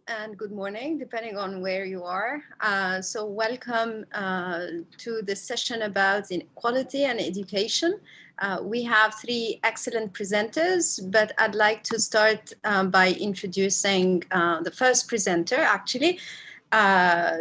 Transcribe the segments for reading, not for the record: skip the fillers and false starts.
and good morning, depending on where you are. So welcome to this session about inequality and education. We have three excellent presenters, but I'd like to start by introducing the first presenter, actually.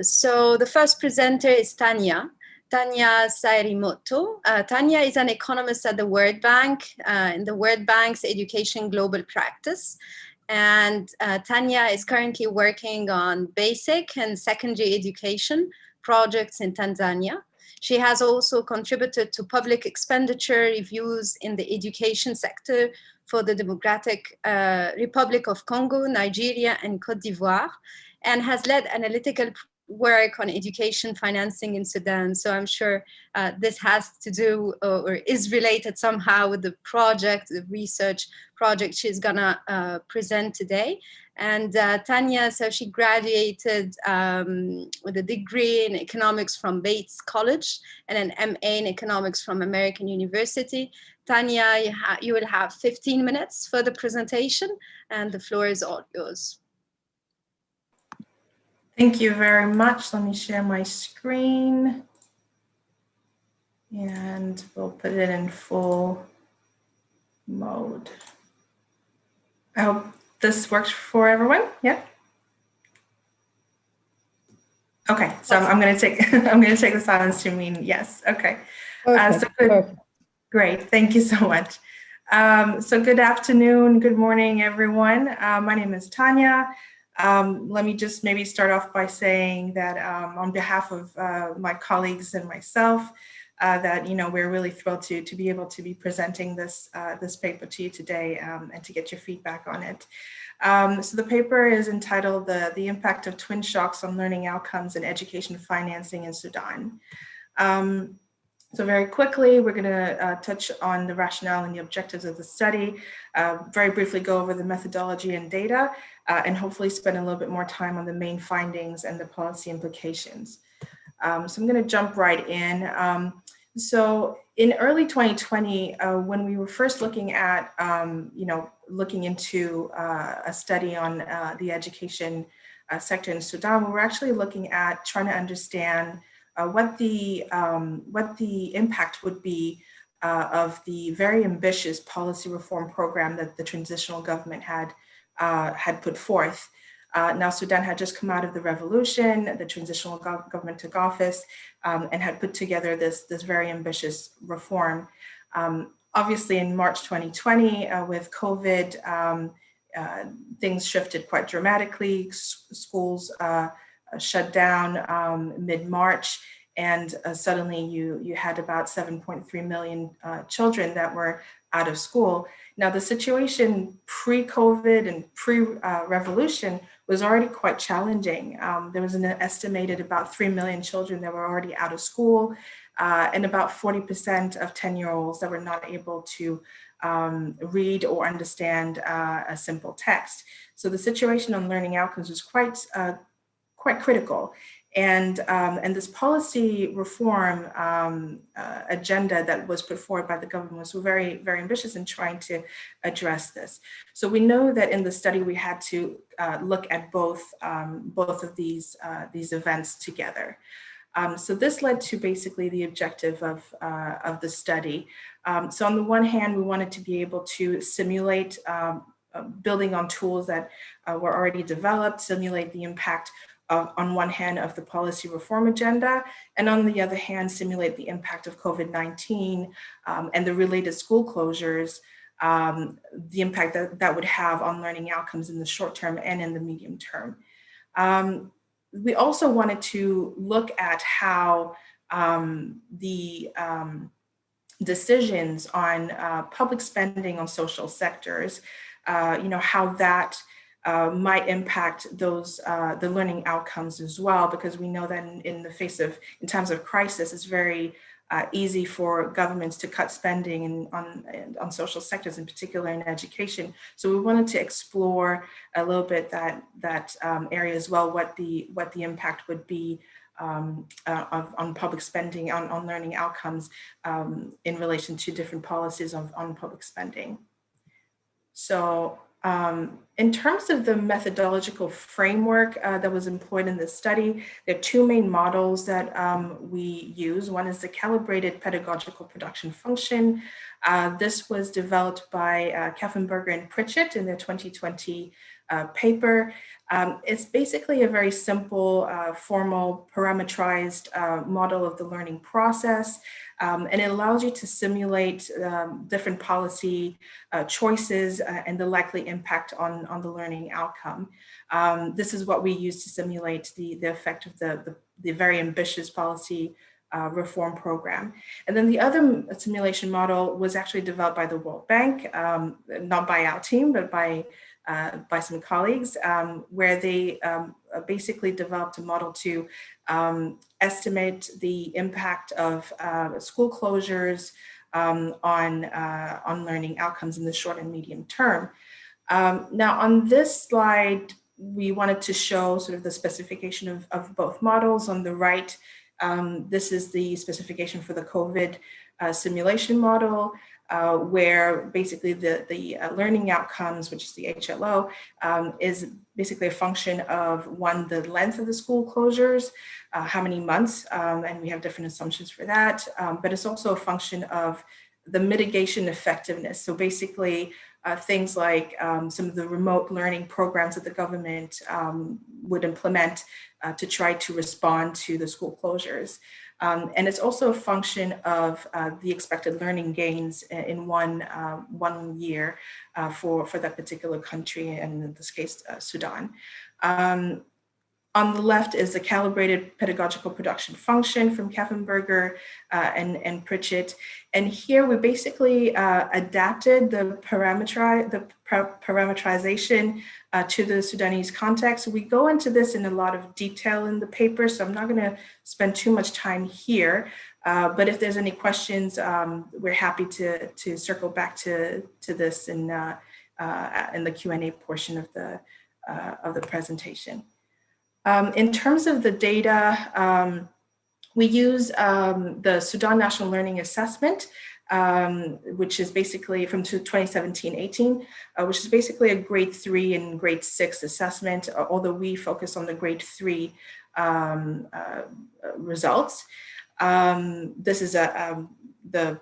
So the first presenter is Tanya Sairimoto. Tanya is an economist at the World Bank, in the World Bank's Education Global Practice. And Tanya is currently working on basic and secondary education projects in Tanzania. She has also contributed to public expenditure reviews in the education sector for the Democratic Republic of Congo, Nigeria, and Cote d'Ivoire, and has led analytical work on education financing in Sudan. So I'm sure this has to do or is related somehow with the project, the research project she's gonna present today. And Tanya, so she graduated with a degree in economics from Bates College and an MA in economics from American University. Tanya, you will have 15 minutes for the presentation, and the floor is all yours. Thank you very much. Let me share my screen and we'll put it in full mode. I hope this works for everyone. Yeah. Okay, so I'm going to take the silence to mean yes. Okay. So good. Great. Thank you so much. So good afternoon, good morning, everyone. My name is Tanya. Let me just maybe start off by saying that on behalf of my colleagues and myself, that we're really thrilled to be able to be presenting this paper to you today and to get your feedback on it. So the paper is entitled "The Impact of Twin Shocks on Learning Outcomes and Education Financing in Sudan." So very quickly, we're going to touch on the rationale and the objectives of the study, very briefly go over the methodology and data, and hopefully spend a little bit more time on the main findings and the policy implications. So I'm going to jump right in. So in early 2020, when we were first looking at, looking into a study on the education sector in Sudan, we were actually looking at trying to understand what the impact would be of the very ambitious policy reform program that the transitional government had put forth. Now, Sudan had just come out of the revolution. The transitional government took office and had put together this very ambitious reform. Obviously, in March 2020, with COVID, things shifted quite dramatically. Schools shut down mid-March, and suddenly you had about 7.3 million children that were out of school. Now, the situation pre-COVID and pre-revolution was already quite challenging. There was an estimated about 3 million children that were already out of school, and about 40% of 10-year-olds that were not able to read or understand a simple text. So the situation on learning outcomes was quite critical. And this policy reform agenda that was put forward by the government was very, very ambitious in trying to address this. So we know that in the study we had to look at both of these events together. So this led to basically the objective of the study. So on the one hand, we wanted to be able to simulate, building on tools that were already developed, simulate the impact on one hand of the policy reform agenda, and on the other hand, simulate the impact of COVID-19 and the related school closures, the impact that would have on learning outcomes in the short term and in the medium term. We also wanted to look at how the decisions on public spending on social sectors, how that might impact those the learning outcomes as well, because we know that in times of crisis, it's very easy for governments to cut spending on social sectors, in particular in education. So we wanted to explore a little bit that area as well, what the impact would be on public spending on learning outcomes in relation to different policies on public spending. So In terms of the methodological framework that was employed in this study, there are two main models that we use. One is the calibrated pedagogical production function. This was developed by Kaffenberger and Pritchett in their 2020 paper. It's basically a very simple, formal, parameterized model of the learning process. And it allows you to simulate different policy choices and the likely impact on the learning outcome. This is what we use to simulate the effect of the very ambitious policy reform program. And then the other simulation model was actually developed by the World Bank, not by our team, but by some colleagues, where they basically developed a model to estimate the impact of school closures on learning outcomes in the short and medium term. Now, on this slide, we wanted to show sort of the specification of both models. On the right, this is the specification for the COVID simulation model, where basically the learning outcomes, which is the HLO, is basically a function of one, the length of the school closures, how many months, and we have different assumptions for that, but it's also a function of the mitigation effectiveness. So basically things like some of the remote learning programs that the government would implement to try to respond to the school closures. And it's also a function of the expected learning gains in one year for that particular country, and in this case, Sudan. On the left is the calibrated pedagogical production function from Kaffenberger and Pritchett. And here we basically adapted the parameterization to the Sudanese context. We go into this in a lot of detail in the paper, so I'm not going to spend too much time here. But if there's any questions, we're happy to circle back to this in the Q&A portion of the presentation. In terms of the data, we use the Sudan National Learning Assessment, which is basically from 2017-18, which is basically a grade 3 and grade 6 assessment, although we focus on the grade 3 results. This is the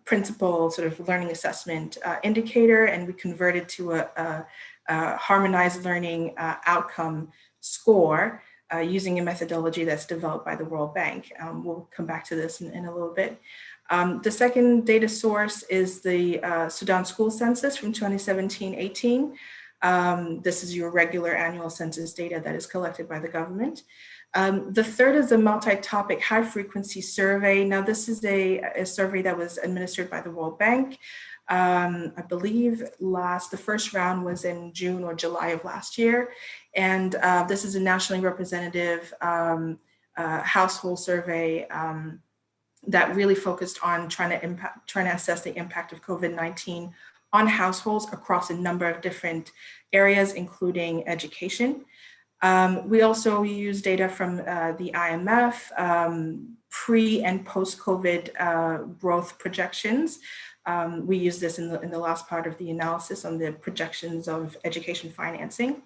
principal sort of learning assessment indicator, and we converted to a harmonized learning outcome score using a methodology that's developed by the World Bank. We'll come back to this in a little bit. The second data source is the Sudan School Census from 2017-18. This is your regular annual census data that is collected by the government. The third is a multi-topic high-frequency survey. Now, this is a survey that was administered by the World Bank. I believe the first round was in June or July of last year. And this is a nationally representative household survey that really focused on trying to assess the impact of COVID-19 on households across a number of different areas, including education. We also use data from the IMF, pre and post-COVID growth projections. We use this in the last part of the analysis on the projections of education financing.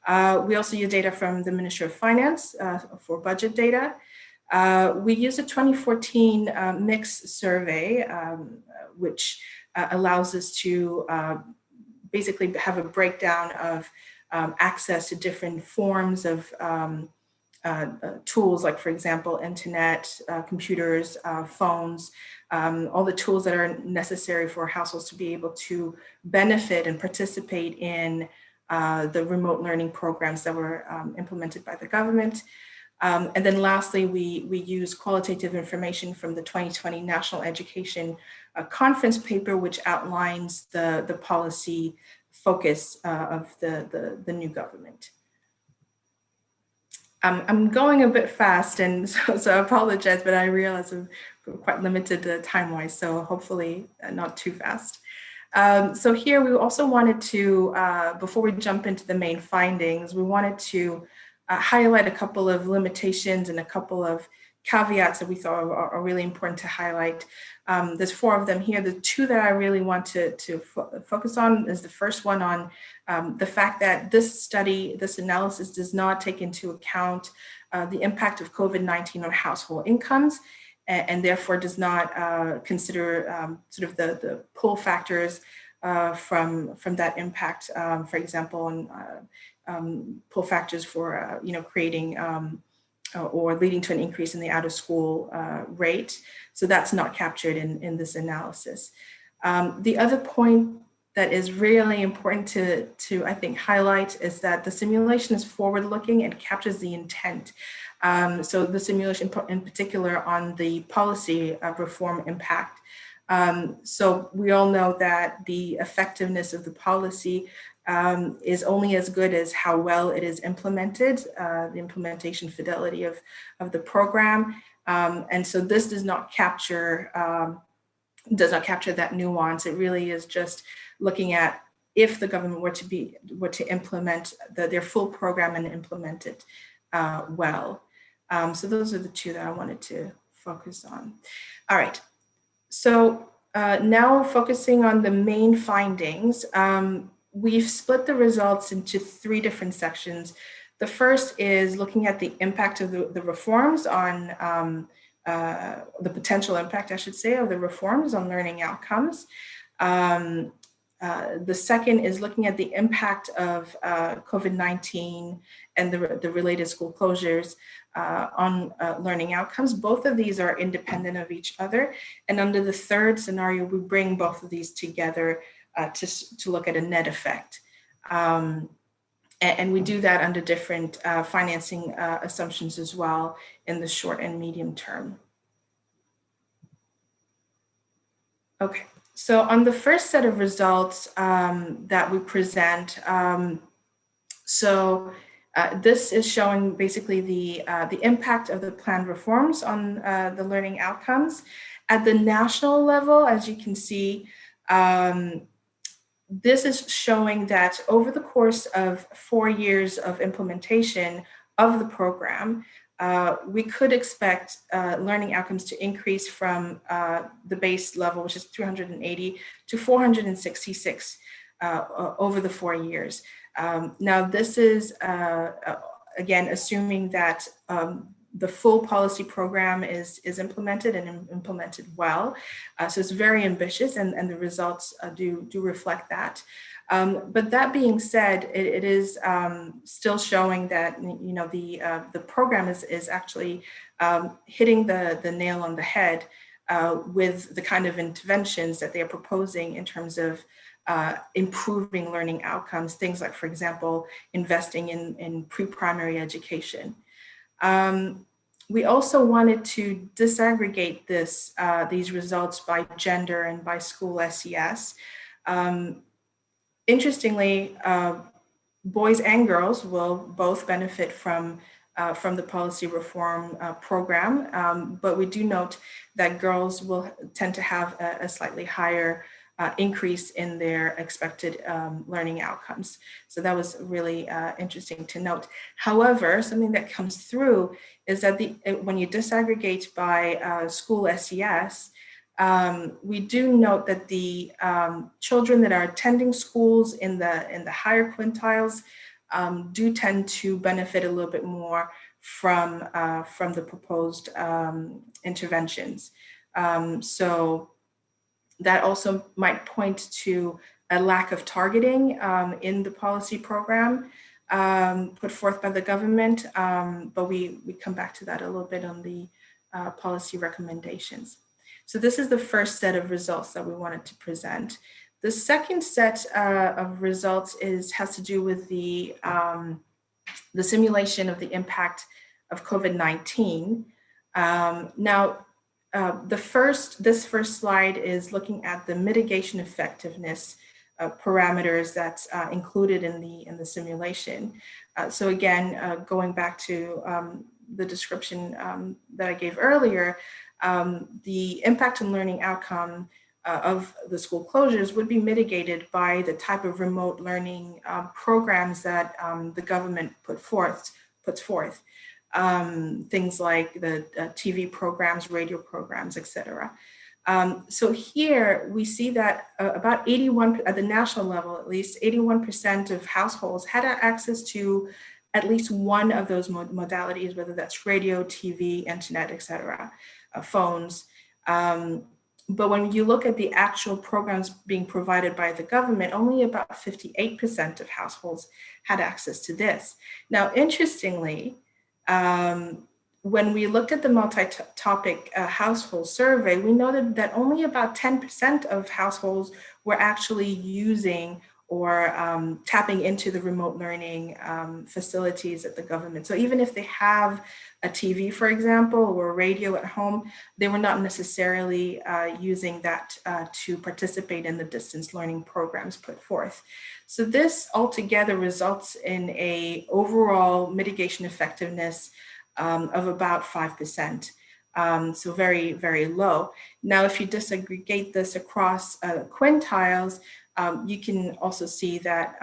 We also use data from the Ministry of Finance for budget data. We use a 2014 mix survey, which allows us to basically have a breakdown of access to different forms of tools, like, for example, internet, computers, phones, all the tools that are necessary for households to be able to benefit and participate in the remote learning programs that were implemented by the government. And then lastly, we use qualitative information from the 2020 National Education Conference paper, which outlines the policy focus of the new government. I'm going a bit fast, and so I apologize, but I realize I'm quite limited time-wise, so hopefully not too fast. So here we also wanted to, before we jump into the main findings, we wanted to highlight a couple of limitations and a couple of caveats that we thought are really important to highlight. There's 4 of them here. The 2 that I really want to focus on is the first one on the fact that this analysis does not take into account the impact of COVID-19 on household incomes, and therefore does not consider sort of the pull factors from that impact. For example, pull factors for creating or leading to an increase in the out-of-school rate. So that's not captured in this analysis. The other point that is really important to I think highlight is that the simulation is forward-looking and captures the intent. So the simulation in particular on the policy reform impact. So we all know that the effectiveness of the policy is only as good as how well it is implemented, the implementation fidelity of the program. And so this does not capture that nuance. It really is just looking at if the government were to implement their full program and implement it well. So those are the 2 that I wanted to focus on. All right. So now focusing on the main findings, we've split the results into 3 different sections. The first is looking at the impact of the reforms on the potential impact, I should say, of the reforms on learning outcomes. The second is looking at the impact of COVID-19 and the related school closures on learning outcomes. Both of these are independent of each other. And under the third scenario, we bring both of these together to look at a net effect. And we do that under different financing assumptions as well in the short and medium term. Okay, so on the first set of results that we present, this is showing basically the impact of the planned reforms on the learning outcomes. At the national level, as you can see, this is showing that over the course of 4 years of implementation of the program, we could expect learning outcomes to increase from the base level, which is 380 to 466 over the 4 years. Now, this is, again, assuming that the full policy program is implemented and implemented well. So it's very ambitious, and the results do reflect that. But that being said, it is still showing that the program is actually hitting the nail on the head with the kind of interventions that they are proposing in terms of improving learning outcomes. Things like, for example, investing in pre-primary education. We also wanted to disaggregate these results by gender and by school SES. Interestingly, boys and girls will both benefit from the policy reform program, but we do note that girls will tend to have a slightly higher increase in their expected learning outcomes. So that was really interesting to note. However, something that comes through is that when you disaggregate by school SES, we do note that the children that are attending schools in the higher quintiles do tend to benefit a little bit more from the proposed interventions. So that also might point to a lack of targeting in the policy program put forth by the government, but we come back to that a little bit on the policy recommendations. So this is the first set of results that we wanted to present. The second set of results has to do with the simulation of the impact of COVID-19. Now, this first slide is looking at the mitigation effectiveness parameters that's included in the simulation. So again, going back to the description that I gave earlier, the impact on learning outcome of the school closures would be mitigated by the type of remote learning programs that the government puts forth. things like the TV programs, radio programs, etc. So here we see that about 81, at the national level at least, 81% of households had access to at least one of those modalities, whether that's radio, TV, internet, etc., phones. But when you look at the actual programs being provided by the government, only about 58% of households had access to this. Now, interestingly, when we looked at the multi-topic household survey, we noted that only about 10% of households were actually using or tapping into the remote learning facilities at the government. So even if they have a TV, for example, or a radio at home, they were not necessarily using that to participate in the distance learning programs put forth. So this altogether results in an overall mitigation effectiveness of about 5%. So very, very low. Now, if you disaggregate this across quintiles, you can also see that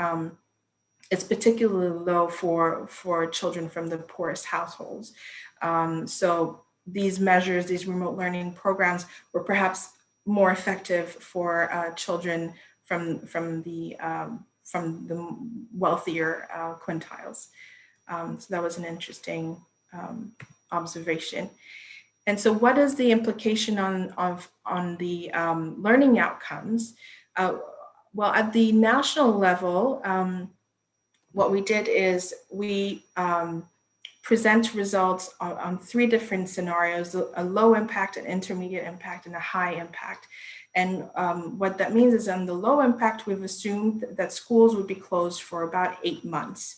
it's particularly low for children from the poorest households. So these measures, these remote learning programs were perhaps more effective for children from the wealthier quintiles. So that was an interesting observation. And so what is the implication on the learning outcomes? Well, at the national level, what we did is we present results on three different scenarios: a low impact, an intermediate impact, and a high impact. And what that means is on the low impact, we've assumed that schools would be closed for about 8 months.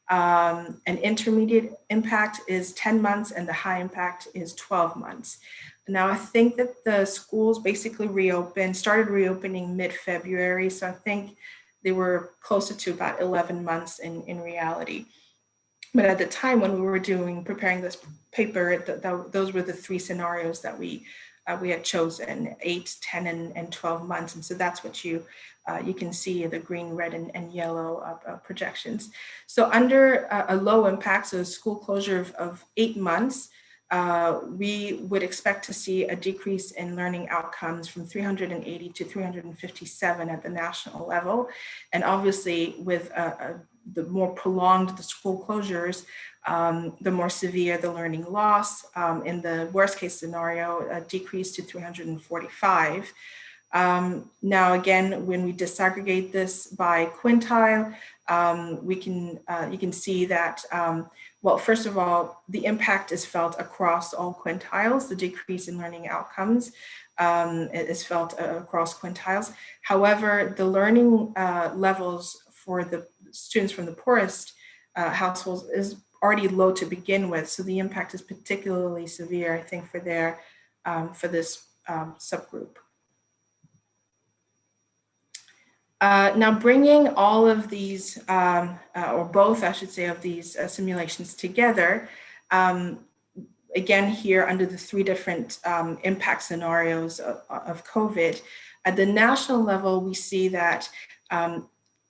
An intermediate impact is 10 months and the high impact is 12 months. Now, I think that the schools basically started reopening mid-February. So I think they were closer to about 11 months in reality. But at the time when we were preparing this paper, those were the three scenarios that we had chosen: 8, 10, and 12 months. And so that's what you can see, the green, red, and yellow projections. So under a low impact, so school closure of 8 months, we would expect to see a decrease in learning outcomes from 380 to 357 at the national level. And obviously with the more prolonged the school closures, the more severe the learning loss. In the worst case scenario, a decrease to 345. Now, again, when we disaggregate this by quintile, you can see that, well, first of all, the impact is felt across all quintiles. The decrease in learning outcomes is felt across quintiles. However, the learning levels for the students from the poorest households is already low to begin with. So the impact is particularly severe, I think, for this subgroup. Now, bringing all of these, or both, I should say, of these simulations together, again, here under the three different impact scenarios of COVID, at the national level, we see that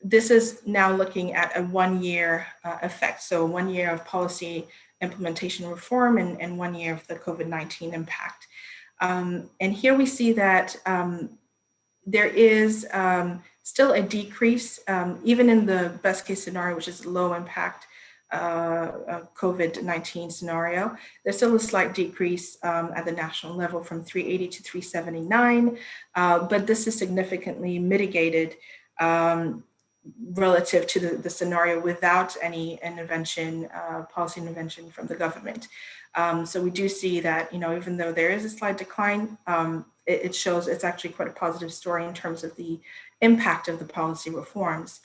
this is now looking at a 1-year effect. So 1 year of policy implementation reform and 1 year of the COVID-19 impact. And here we see that there is still a decrease, even in the best case scenario, which is low impact COVID-19 scenario. There's still a slight decrease at the national level from 380 to 379, but this is significantly mitigated relative to the scenario without any intervention, policy intervention from the government. So we do see that, even though there is a slight decline, it shows it's actually quite a positive story in terms of the impact of the policy reforms.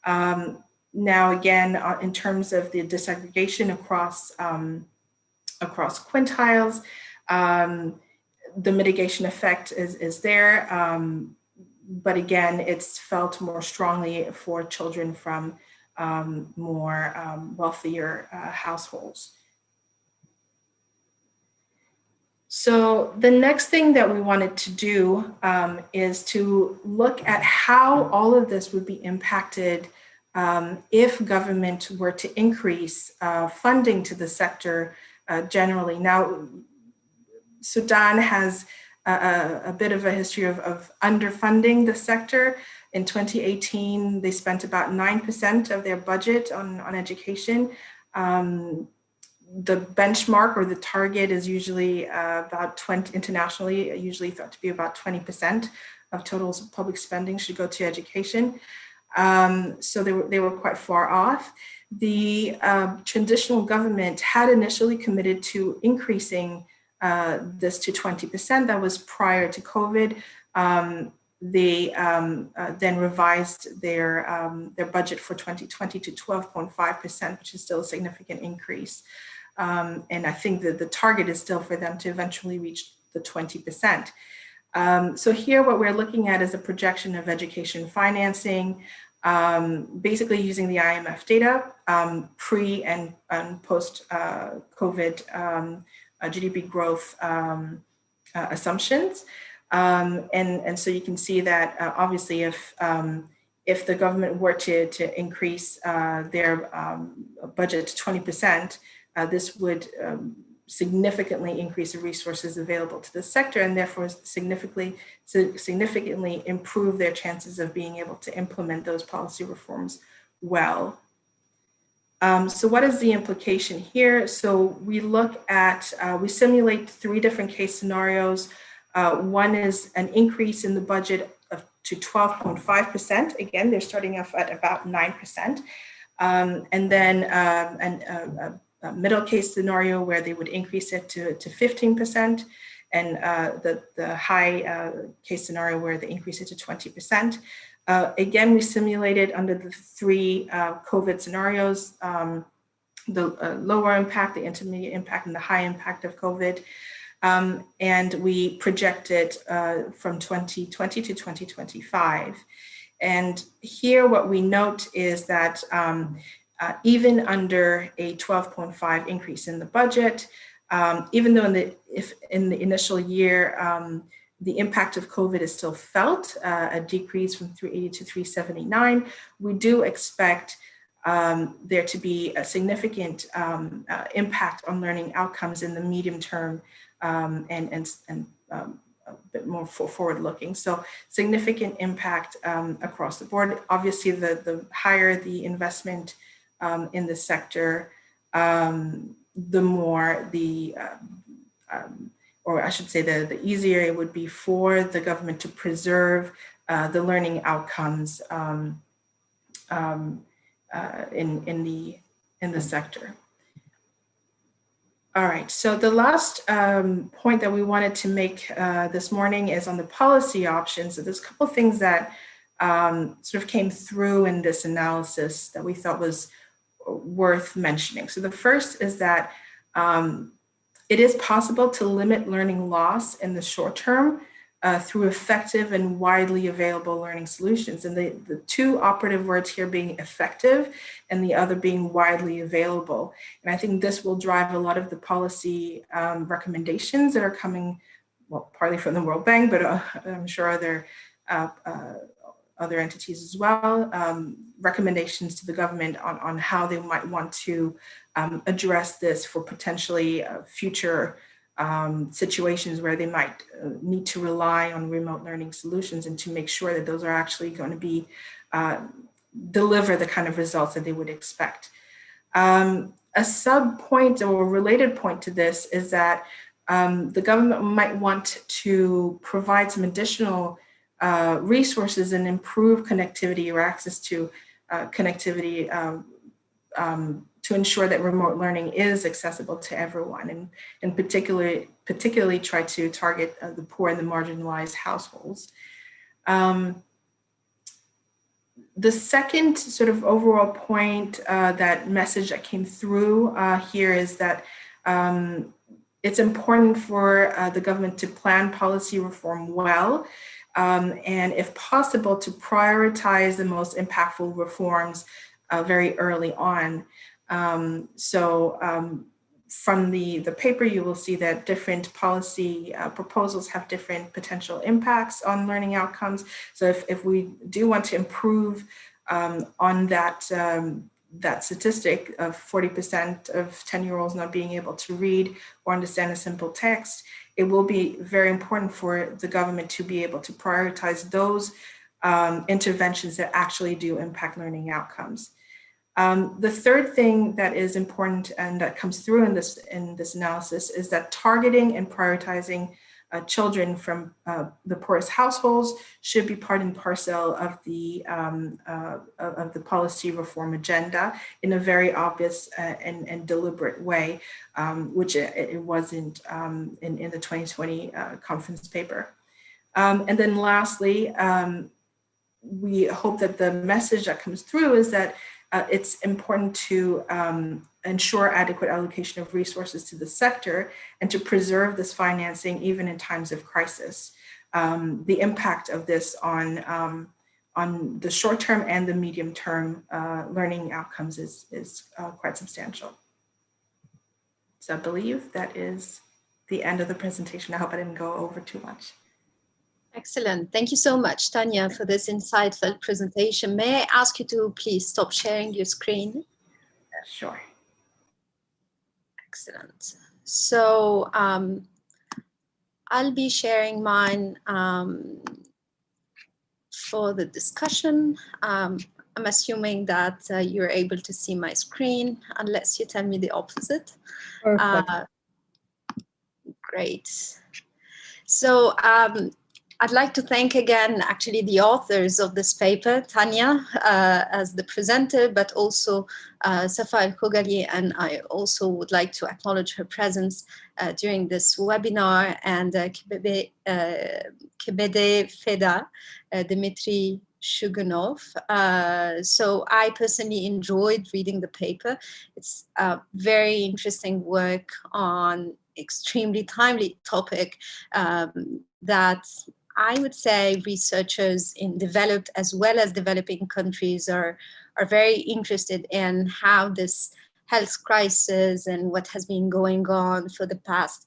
Now, again, in terms of the disaggregation across quintiles, the mitigation effect is there. But again, it's felt more strongly for children from more wealthier households. So the next thing that we wanted to do is to look at how all of this would be impacted if government were to increase funding to the sector generally. Now, Sudan has a bit of a history of underfunding the sector. In 2018, they spent about 9% of their budget on education. The benchmark or the target is usually about 20, internationally, usually thought to be about 20% of total public spending should go to education. So they were quite far off. The transitional government had initially committed to increasing this to 20%. That was prior to COVID. They then revised their budget for 2020 to 12.5%, which is still a significant increase. And I think that the target is still for them to eventually reach the 20%. So here what we're looking at is a projection of education financing, basically using the IMF data, pre and post COVID GDP growth assumptions. And so you can see that obviously if the government were to increase their budget to 20%, this would significantly increase the resources available to the sector and therefore significantly improve their chances of being able to implement those policy reforms well. So what is the implication here? So we look at, we simulate 3 different case scenarios. One is an increase in the budget to 12.5%. Again, they're starting off at about 9%. And then a middle case scenario where they would increase it to 15%, and the high case scenario where they increase it to 20%. Again, we simulated under the 3 COVID scenarios, the lower impact, the intermediate impact, and the high impact of COVID. And we projected from 2020 to 2025. And here what we note is that even under a 12.5 increase in the budget, even though in the initial year, the impact of COVID is still felt, a decrease from 380 to 379, we do expect there to be a significant impact on learning outcomes in the medium term and a bit more forward-looking. So significant impact across the board. Obviously, the higher the investment in the sector, the more or I should say the easier it would be for the government to preserve the learning outcomes in the sector. All right, so the last point that we wanted to make this morning is on the policy options. So there's a couple of things that sort of came through in this analysis that we thought was worth mentioning. So the first is that it is possible to limit learning loss in the short term through effective and widely available learning solutions. And the 2 operative words here being effective and the other being widely available. And I think this will drive a lot of the policy recommendations that are coming, well, partly from the World Bank, but I'm sure other entities as well, recommendations to the government on how they might want to address this for potentially future situations where they might need to rely on remote learning solutions, and to make sure that those are actually going to be deliver the kind of results that they would expect. A sub point or related point to this is that the government might want to provide some additional resources and improve connectivity or access to connectivity to ensure that remote learning is accessible to everyone, and particularly try to target the poor and the marginalized households. The second sort of overall point, that message that came through here is that it's important for the government to plan policy reform well, and if possible, to prioritize the most impactful reforms very early on. From the paper, you will see that different policy proposals have different potential impacts on learning outcomes. So if we do want to improve on that statistic of 40% of 10-year-olds not being able to read or understand a simple text, it will be very important for the government to be able to prioritize those interventions that actually do impact learning outcomes. The third thing that is important and that comes through in this analysis is that targeting and prioritizing children from the poorest households should be part and parcel of the policy reform agenda in a very obvious and deliberate way, which it wasn't in the 2020 conference paper. And then lastly, we hope that the message that comes through is that it's important to ensure adequate allocation of resources to the sector and to preserve this financing even in times of crisis. The impact of this on the short-term and the medium-term learning outcomes is quite substantial. So I believe that is the end of the presentation. I hope I didn't go over too much. Excellent. Thank you so much, Tanya, for this insightful presentation. May I ask you to please stop sharing your screen? Sure. Excellent. So I'll be sharing mine for the discussion. I'm assuming that you're able to see my screen, unless you tell me the opposite. Perfect. Great. So I'd like to thank again, actually, the authors of this paper, Tanya as the presenter, but also Safa El-Khogali, and I also would like to acknowledge her presence during this webinar, and Kebede Feda, Dmitry Shugunov. So I personally enjoyed reading the paper. It's a very interesting work on extremely timely topic that I would say researchers in developed as well as developing countries are very interested in, how this health crisis and what has been going on for the past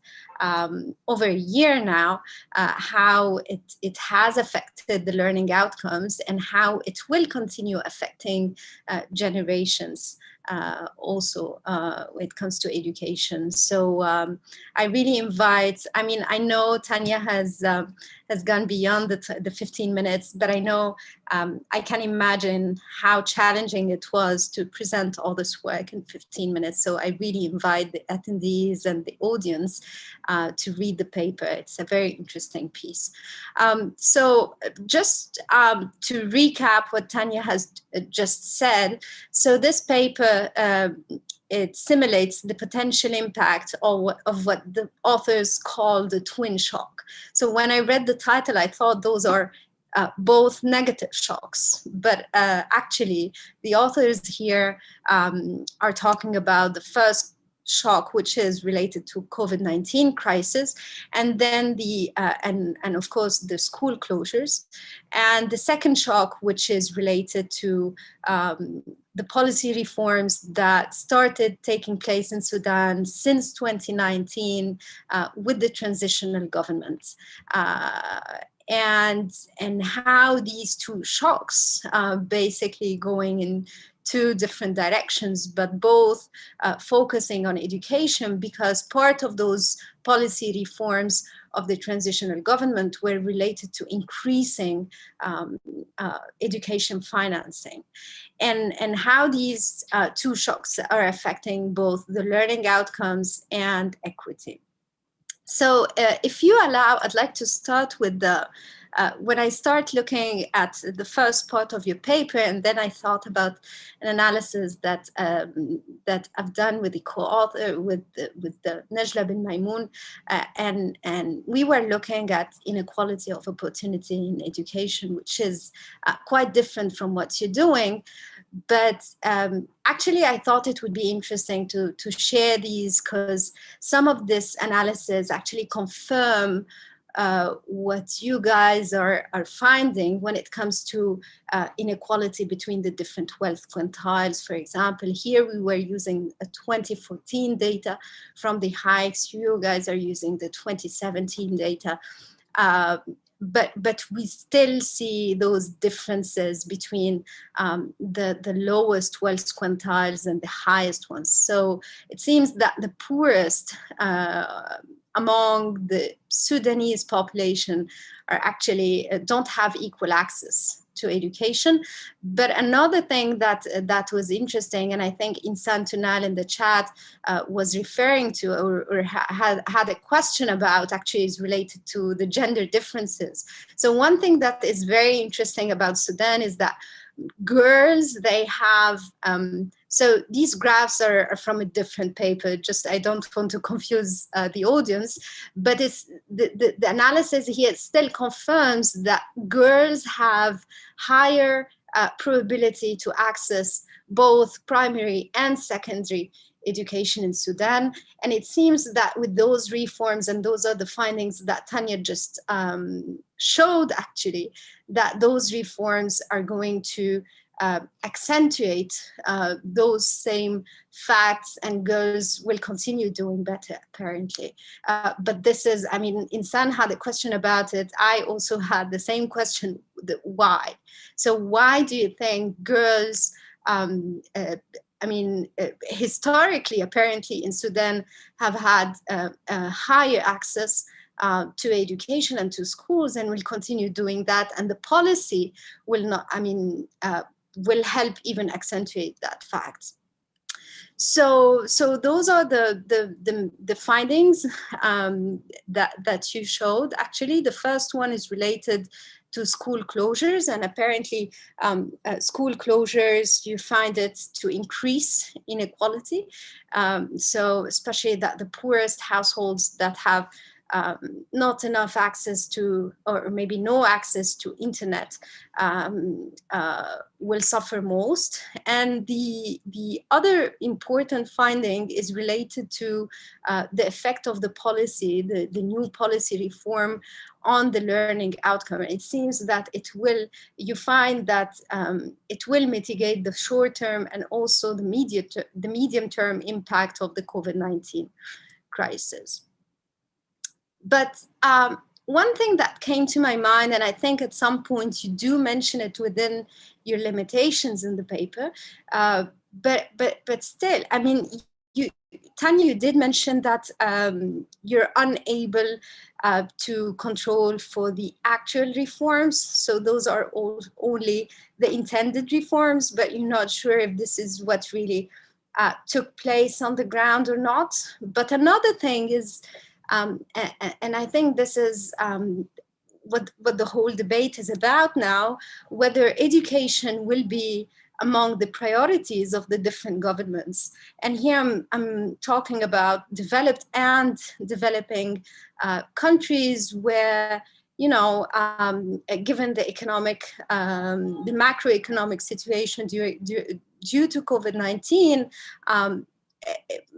over a year now, how it has affected the learning outcomes and how it will continue affecting generations also when it comes to education. So I really invite, I mean, I know Tanya has gone beyond the 15 minutes, but I know I can imagine how challenging it was to present all this work in 15 minutes. So I really invite the attendees and the audience to read the paper. It's a very interesting piece. So just to recap what Tanya has just said, so this paper, it simulates the potential impact of what the authors call the twin shock. So when I read the title, I thought those are both negative shocks, but actually the authors here are talking about the first shock, which is related to COVID-19 crisis, and then the and of course the school closures, and the second shock, which is related to the policy reforms that started taking place in Sudan since 2019 with the transitional government. And how these two shocks basically going in two different directions, but both focusing on education, because part of those policy reforms of the transitional government were related to increasing education financing, and how these two shocks are affecting both the learning outcomes and equity. So if you allow, I'd like to start with the, when I start looking at the first part of your paper, and then I thought about an analysis that that I've done with the co-author, with the Najla bin Maimun, and we were looking at inequality of opportunity in education, which is quite different from what you're doing. But actually, I thought it would be interesting to share these, because some of this analysis actually confirm what you guys are finding when it comes to inequality between the different wealth quintiles. For example, here we were using a 2014 data from the hikes. You guys are using the 2017 data. but we still see those differences between the lowest wealth quintiles and the highest ones. So it seems that the poorest among the Sudanese population are actually don't have equal access to education. But another thing that was interesting, and I think Insan Tunal in the chat was referring to or had a question about, actually is related to the gender differences. So one thing that is very interesting about Sudan is that girls, they have, so these graphs are from a different paper, just I don't want to confuse the audience, but it's the analysis here still confirms that girls have higher probability to access both primary and secondary education in Sudan. And it seems that with those reforms, and those are the findings that Tanya just showed actually, that those reforms are going to accentuate those same facts, and girls will continue doing better apparently. But this is, I mean, Insan had a question about it. I also had the same question, why? So why do you think girls, historically, apparently in Sudan, have had higher access to education and to schools, and will continue doing that, and the policy will not, will help even accentuate that fact. So those are the findings that you showed. Actually, the first one is related to school closures, and apparently school closures, you find it to increase inequality. So especially that the poorest households that have not enough access to, or maybe no access to internet, will suffer most. And the other important finding is related to the effect of the policy, the new policy reform on the learning outcome. It seems that it will, you find that it will mitigate the short-term and also the medium-term impact of the COVID-19 crisis. But one thing that came to my mind, and I think at some point you do mention it within your limitations in the paper, but still, I mean, Tanya, you did mention that you're unable to control for the actual reforms. So those are only the intended reforms, but you're not sure if this is what really took place on the ground or not. But another thing is, and I think this is what the whole debate is about now, whether education will be among the priorities of the different governments. And here I'm talking about developed and developing countries where, you know, given the economic, the macroeconomic situation due to COVID-19,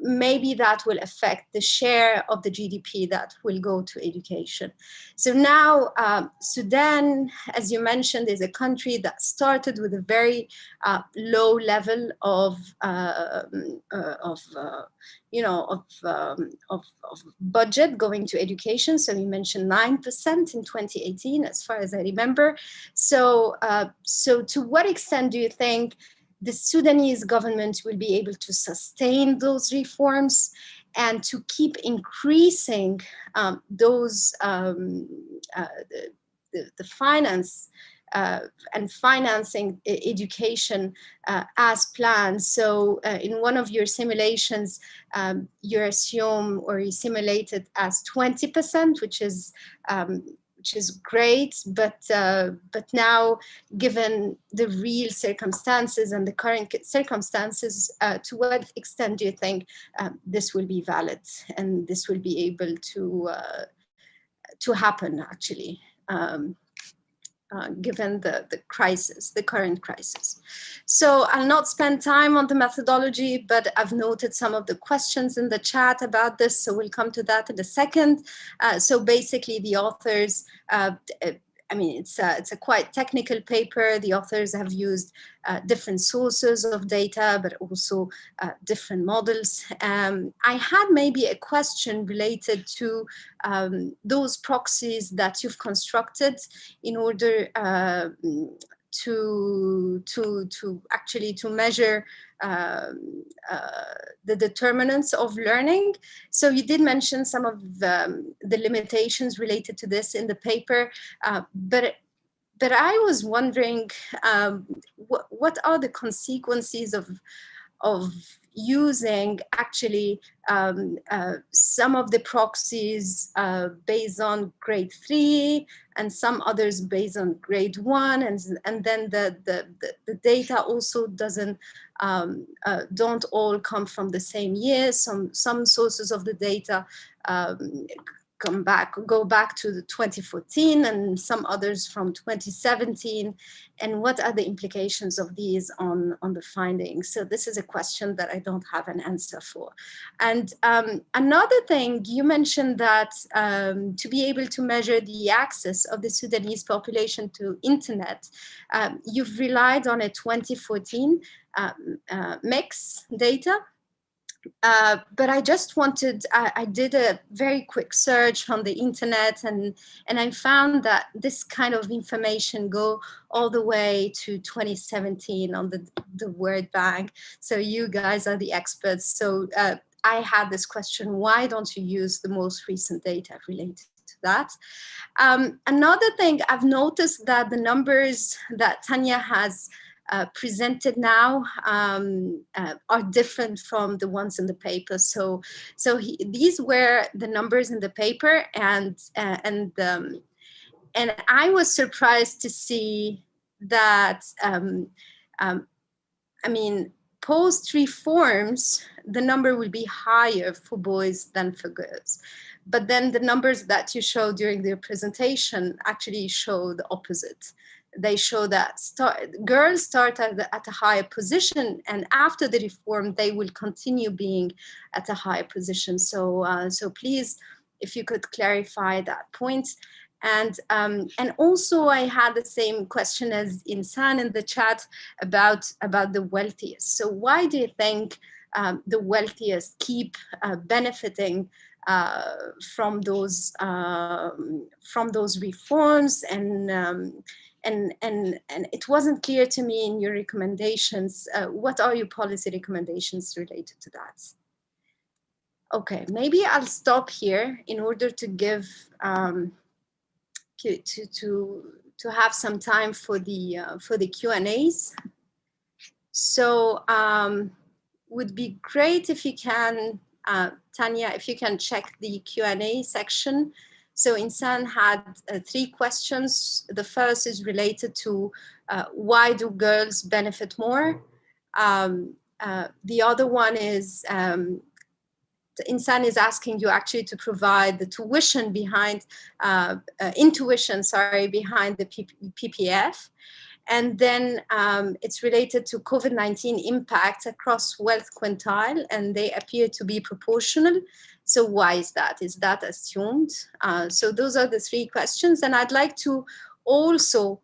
maybe that will affect the share of the GDP that will go to education. So now Sudan, as you mentioned, is a country that started with a very low level of budget going to education. So you mentioned 9% in 2018, as far as I remember. So to what extent do you think the Sudanese government will be able to sustain those reforms and to keep increasing those the finance and financing education as planned? So in one of your simulations, you assume, or you simulate it as 20%, which is great, but now, given the real circumstances and the current circumstances, to what extent do you think this will be valid and this will be able to happen actually, given the crisis, the current crisis? So I'll not spend time on the methodology, but I've noted some of the questions in the chat about this, so we'll come to that in a second. So basically the authors, I mean, it's a quite technical paper. The authors have used different sources of data, but also different models. I had maybe a question related to those proxies that you've constructed in order to actually to measure the determinants of learning. So you did mention some of the limitations related to this in the paper, but I was wondering what are the consequences of using actually some of the proxies based on grade 3 and some others based on grade 1, and then the data also don't all come from the same year. Some sources of the data go back to the 2014 and some others from 2017, and what are the implications of these on the findings? So this is a question that I don't have an answer for. And another thing, you mentioned that to be able to measure the access of the Sudanese population to internet, you've relied on a 2014 mix data. But I just wanted, I did a very quick search on the internet, and I found that this kind of information go all the way to 2017 on the World Bank. So you guys are the experts. So I had this question, why don't you use the most recent data related to that? Another thing, I've noticed that the numbers that Tanya has presented now are different from the ones in the paper. So these were the numbers in the paper, and I was surprised to see that. I mean, post reforms, the number will be higher for boys than for girls. But then the numbers that you showed during the presentation actually show the opposite. They show that girls start at a higher position, and after the reform, they will continue being at a higher position. So, so please, if you could clarify that point. And also, I had the same question as Insan in the chat about the wealthiest. So, why do you think the wealthiest keep benefiting from those reforms? And it wasn't clear to me in your recommendations. What are your policy recommendations related to that? Okay, maybe I'll stop here in order to give to have some time for the Q&As. So would be great if you can, Tanya, if you can check the Q&A section. So Insan had 3 questions. The first is related to why do girls benefit more? The other one is Insan is asking you actually to provide the tuition behind, intuition, sorry, behind the PPF. And then it's related to COVID-19 impact across wealth quintile, and they appear to be proportional. So why is that? Is that assumed? So those are the 3 questions. And I'd like to also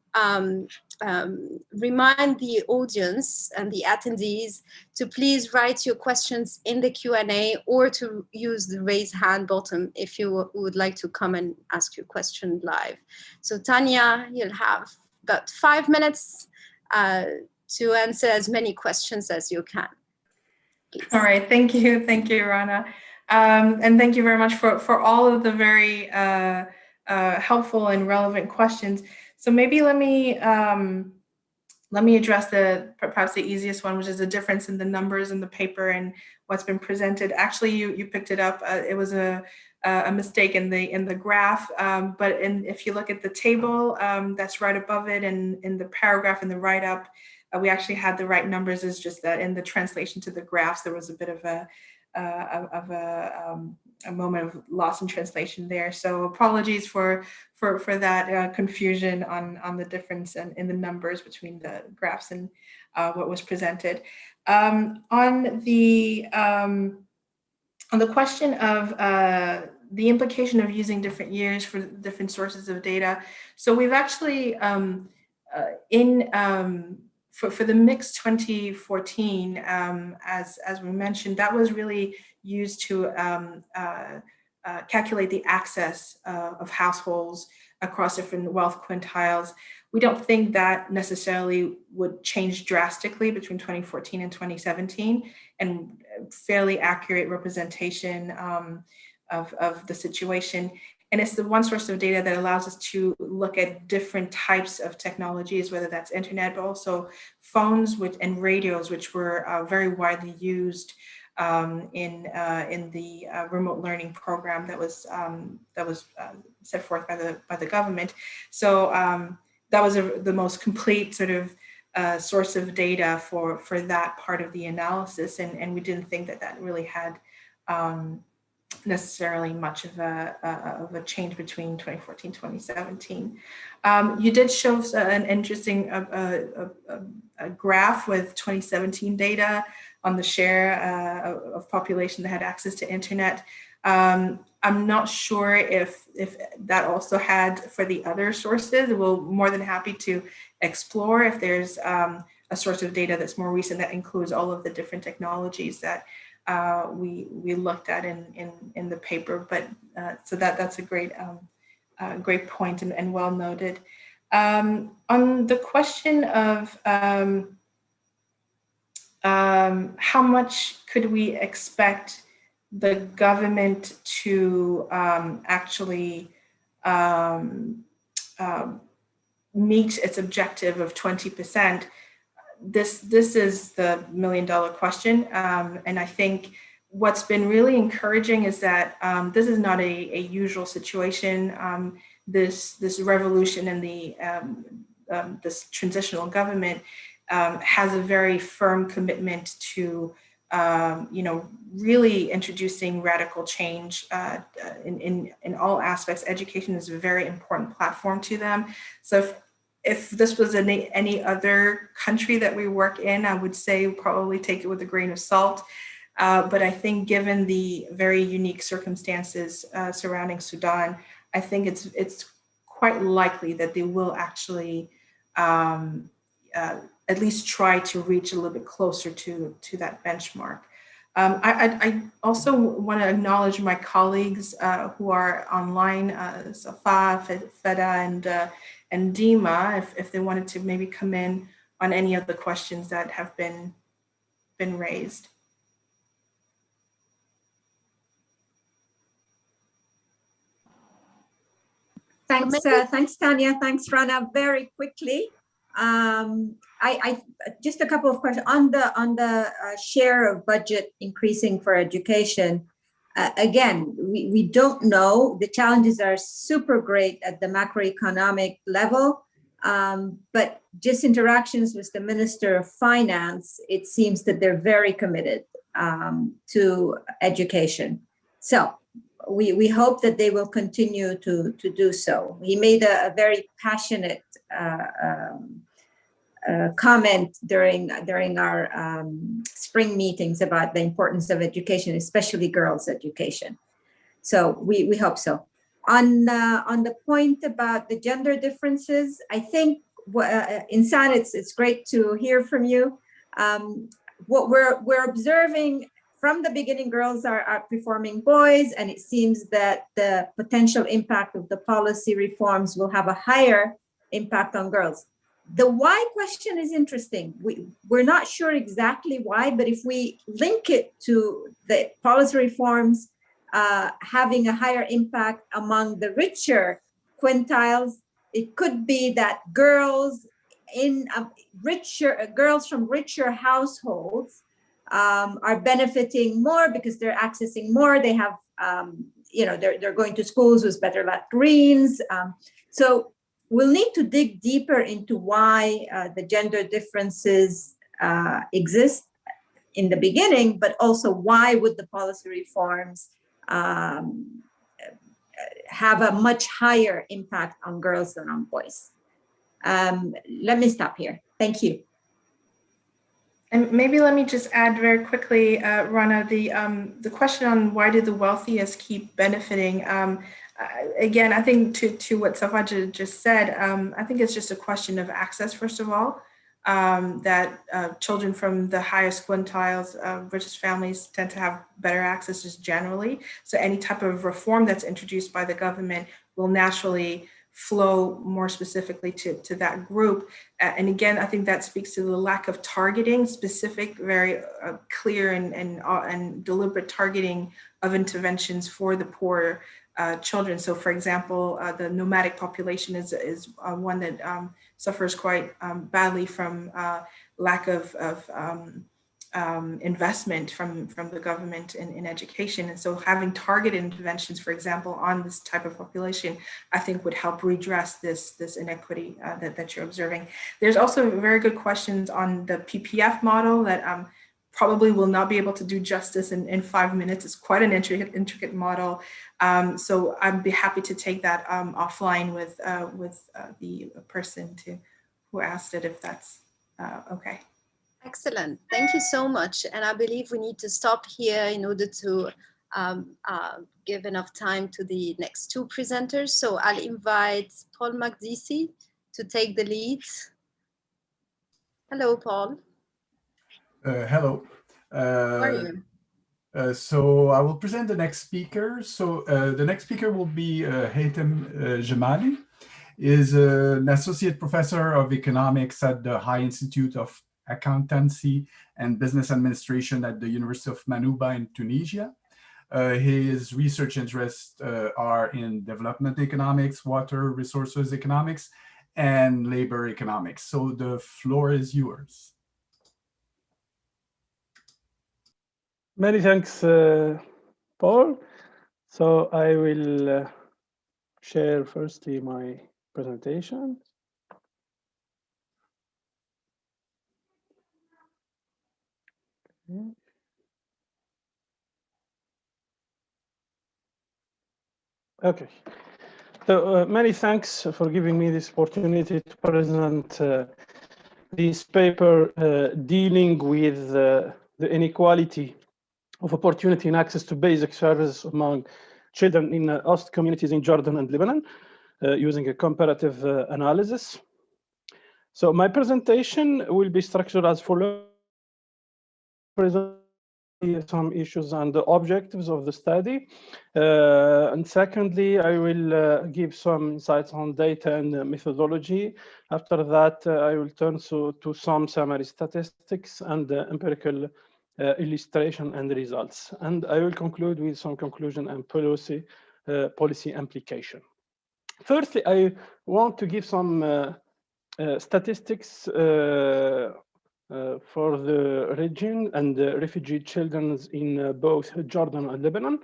remind the audience and the attendees to please write your questions in the Q&A or to use the raise hand button if you would like to come and ask your question live. So Tanya, you'll have about 5 minutes to answer as many questions as you can. Please. All right, thank you, Rana. And thank you very much for all of the very helpful and relevant questions. So maybe let me address perhaps the easiest one, which is the difference in the numbers in the paper and what's been presented. Actually, you picked it up. It was a mistake in the graph, but if you look at the table that's right above it, and in the paragraph in the write-up, we actually had the right numbers. It's just that in the translation to the graphs, there was a bit of a moment of loss in translation there. So apologies for that confusion on the difference in the numbers between the graphs and what was presented. On the question of the implication of using different years for different sources of data. So we've actually, for the mix 2014, as we mentioned, that was really used to calculate the access of households across different wealth quintiles. We don't think that necessarily would change drastically between 2014 and 2017, and fairly accurate representation of the situation. And it's the one source of data that allows us to look at different types of technologies, whether that's internet, but also phones and radios, which were very widely used in the remote learning program that was set forth by the government. So that was the most complete sort of source of data for that part of the analysis, and we didn't think that really had necessarily much of a change between 2014 2017. You did show an interesting a graph with 2017 data on the share of population that had access to internet. I'm not sure if that also had for the other sources. We're more than happy to explore if there's a source of data that's more recent that includes all of the different technologies that we looked at in the paper. But so that's a great point and well noted. On the question of how much could we expect the government to actually meet its objective of 20%, this is the million-dollar question. And I think what's been really encouraging is that this is not a usual situation. This revolution in the this transitional government has a very firm commitment to really introducing radical change in all aspects. Education is a very important platform to them. So if this was any other country that we work in, I would say probably take it with a grain of salt. But I think given the very unique circumstances surrounding Sudan, I think it's quite likely that they will actually at least try to reach a little bit closer to that benchmark. I also want to acknowledge my colleagues who are online, Safa, Feda, and Dima, if they wanted to maybe come in on any of the questions that have been raised. Thanks, Tanya. Thanks, Rana. Very quickly, I just a couple of questions on the share of budget increasing for education. Again, we don't know. The challenges are super great at the macroeconomic level, but just interactions with the Minister of Finance, it seems that they're very committed to education. So we hope that they will continue to do so. He made a very passionate comment during our spring meetings about the importance of education, especially girls' education. So we hope so. On the point about the gender differences, I think Insan, it's great to hear from you. What we're observing from the beginning, girls are outperforming boys, and it seems that the potential impact of the policy reforms will have a higher impact on girls. The why question is interesting. We're not sure exactly why, but if we link it to the policy reforms having a higher impact among the richer quintiles, it could be that girls girls from richer households are benefiting more because they're accessing more. They have, they're going to schools with better latrines. So we'll need to dig deeper into why the gender differences exist in the beginning, but also why would the policy reforms have a much higher impact on girls than on boys. Let me stop here. Thank you. And maybe let me just add very quickly, Rana, the question on why did the wealthiest keep benefiting? Again, I think to what Safaja just said, I think it's just a question of access, first of all, that children from the highest quintiles, richest families tend to have better access just generally. So any type of reform that's introduced by the government will naturally flow more specifically to that group. And again, I think that speaks to the lack of targeting, specific, very clear and deliberate targeting of interventions for the poor children. So for example, the nomadic population is one that suffers quite badly from lack of investment from the government in education. And so having targeted interventions, for example, on this type of population, I think would help redress this inequity that you're observing. There's also very good questions on the PPF model that probably will not be able to do justice in 5 minutes. It's quite an intricate model. So I'd be happy to take that offline with the person who asked it, if that's okay. Excellent. Thank you so much. And I believe we need to stop here in order to give enough time to the next two presenters. So I'll invite Paul Magdisi to take the lead. Hello, Paul. Hello. How are you? So I will present the next speaker. So the next speaker will be Hayden Germany. Is an associate professor of economics at the High Institute of Accountancy and Business Administration at the University of Manouba in Tunisia. His research interests are in development economics, water resources economics, and labor economics. So the floor is yours. Many thanks, Paul. So I will share firstly my presentation. Okay. So many thanks for giving me this opportunity to present this paper dealing with the inequality of opportunity and access to basic services among children in host communities in Jordan and Lebanon, using a comparative analysis. So my presentation will be structured as follows. Some issues and the objectives of the study. And secondly, I will give some insights on data and methodology. After that, I will turn to some summary statistics and empirical illustration and results. And I will conclude with some conclusion and policy implication. Firstly, I want to give some statistics for the region and the refugee children in both Jordan and Lebanon.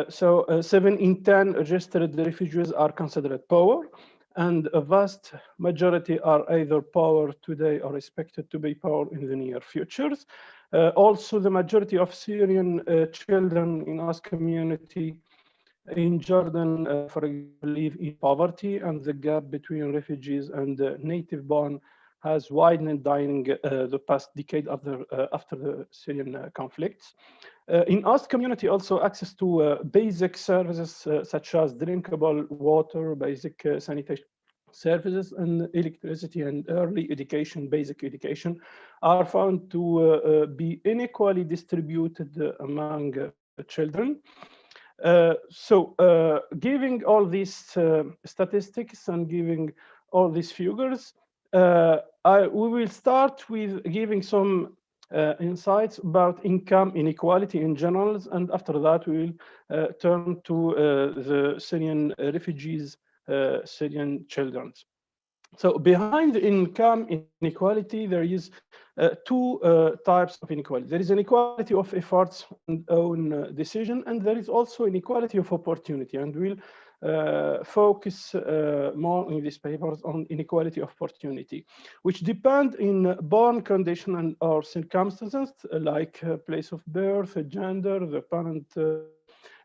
So 7 in 10 registered refugees are considered poor, and a vast majority are either poor today or expected to be poor in the near futures. Also, the majority of Syrian children in our community in Jordan, for example, live in poverty, and the gap between refugees and native born has widened during the past decade after the Syrian conflicts. In our community, also access to basic services such as drinkable water, basic sanitation services, and electricity and early education, basic education, are found to be unequally distributed among children. So giving all these statistics and giving all these figures, we will start with giving some insights about income inequality in general, and after that we will turn to the Syrian refugees, Syrian children. So behind income inequality, there is 2 types of inequality. There is inequality of efforts and own decision, and there is also inequality of opportunity. And we'll focus more in these papers on inequality of opportunity, which depend in born condition and or circumstances like place of birth, gender, the parent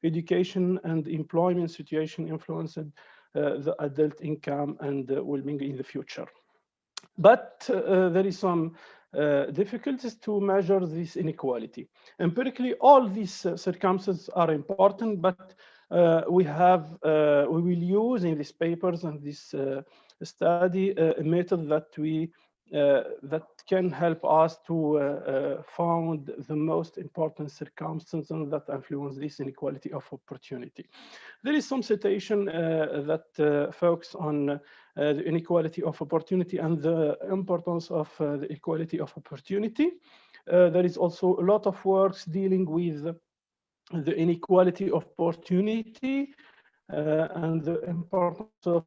education and employment situation influenced the adult income and well-being in the future. But there is some difficulties to measure this inequality. Empirically, all these circumstances are important, but we will use in these papers and this study a method that can help us to find the most important circumstances that influence this inequality of opportunity. There is some citation that focus on the inequality of opportunity and the importance of the equality of opportunity. There is also a lot of works dealing with the inequality of opportunity and the importance of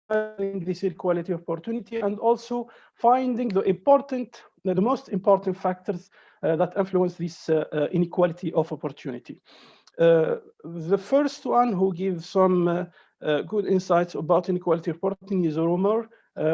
finding this equality of opportunity, and also finding the most important factors that influence this inequality of opportunity. The first one who gives some good insights about inequality of opportunity is Romer,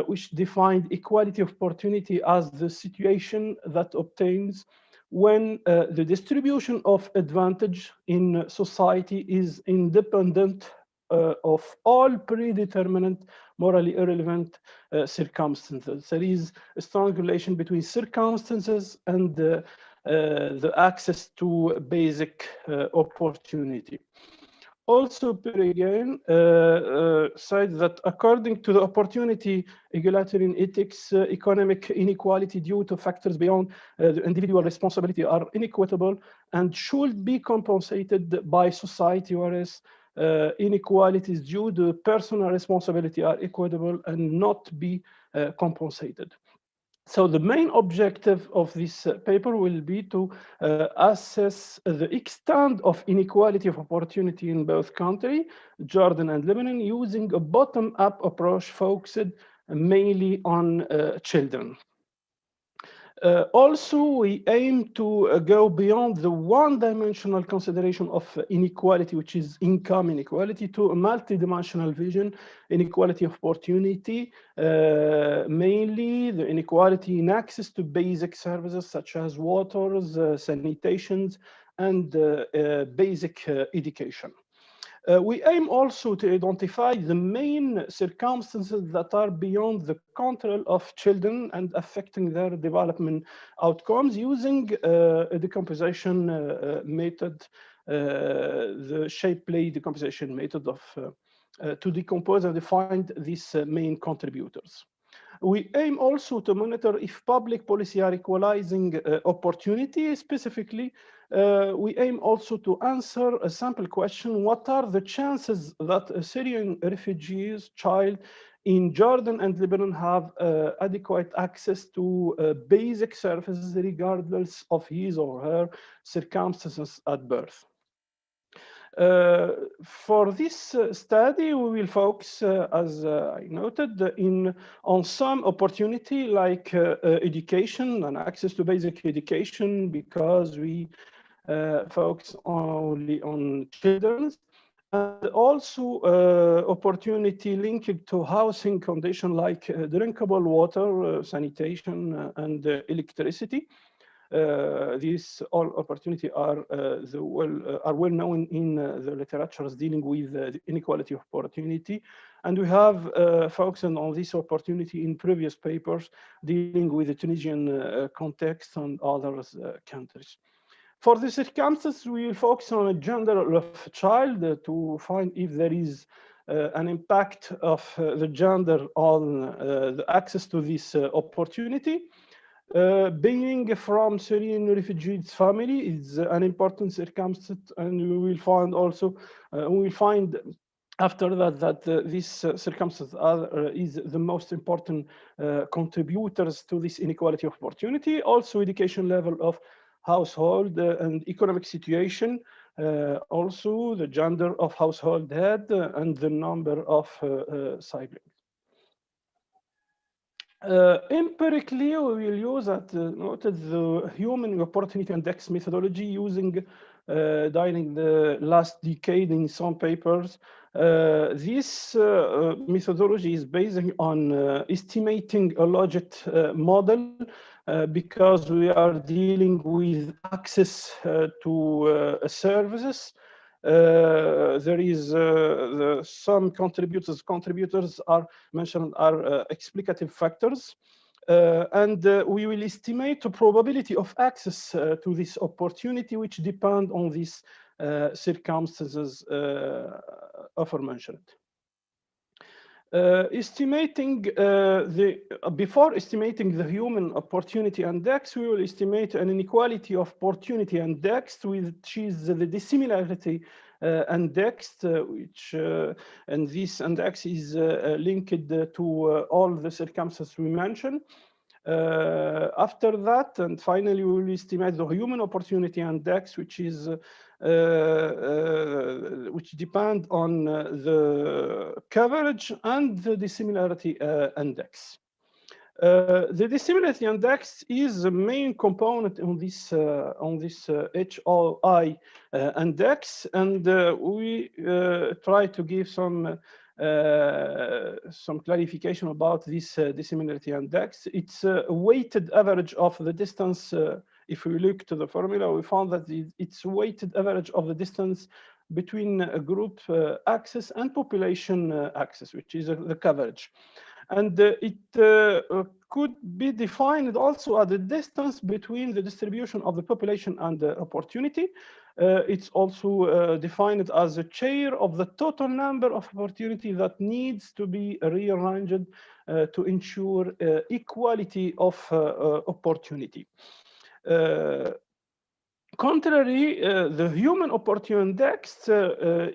which defined equality of opportunity as the situation that obtains when the distribution of advantage in society is independent of all predetermined, morally irrelevant circumstances. There is a strong relation between circumstances and the access to basic opportunity. Also, Peregrine said that according to the opportunity egalitarian ethics, economic inequality due to factors beyond the individual responsibility are inequitable and should be compensated by society, whereas inequalities due to personal responsibility are equitable and not be compensated. So the main objective of this paper will be to assess the extent of inequality of opportunity in both countries, Jordan and Lebanon, using a bottom-up approach focused mainly on children. Also, we aim to go beyond the one-dimensional consideration of inequality, which is income inequality, to a multidimensional vision, inequality of opportunity, mainly the inequality in access to basic services such as waters, sanitations, and basic education. We aim also to identify the main circumstances that are beyond the control of children and affecting their development outcomes using a decomposition method, the Shapeplay decomposition method of to decompose and define these main contributors. We aim also to monitor if public policy are equalizing opportunity. Specifically, we aim also to answer a sample question: what are the chances that a Syrian refugee's child in Jordan and Lebanon have adequate access to basic services regardless of his or her circumstances at birth? For this study, we will focus, as I noted, on some opportunity like education and access to basic education, because we focus only on children, and also opportunity linked to housing condition like drinkable water, sanitation, and electricity. These all opportunity are well known in the literatures dealing with the inequality of opportunity, and we have focused on this opportunity in previous papers dealing with the Tunisian context and other countries. For the circumstances, we will focus on the gender of a child to find if there is an impact of the gender on the access to this opportunity. Being from Syrian refugees family is an important circumstance, and we will find also after that this circumstance is the most important contributors to this inequality of opportunity. Also, education level of household and economic situation, also the gender of household head and the number of siblings. Empirically, we will use the Human Opportunity Index methodology using during the last decade in some papers. This methodology is based on estimating a logit model because we are dealing with access to services. there is some contributors are mentioned are explicative factors. And we will estimate the probability of access to this opportunity, which depend on these circumstances aforementioned. Before estimating the human opportunity index, we will estimate an inequality of opportunity index, which is the dissimilarity index, and this index is linked to all the circumstances we mentioned. After that, and finally, we will estimate the human opportunity index, which is which depend on the coverage and the dissimilarity index. The dissimilarity index is the main component on this HROI index, and we try to give some clarification about this dissimilarity index. It's a weighted average of the distance. If we look to the formula, we found that it's weighted average of the distance between a group axis and population axis, which is the coverage. And it could be defined also as the distance between the distribution of the population and the opportunity. It's also defined as a share of the total number of opportunity that needs to be rearranged to ensure equality of opportunity. Contrary, the human opportunity index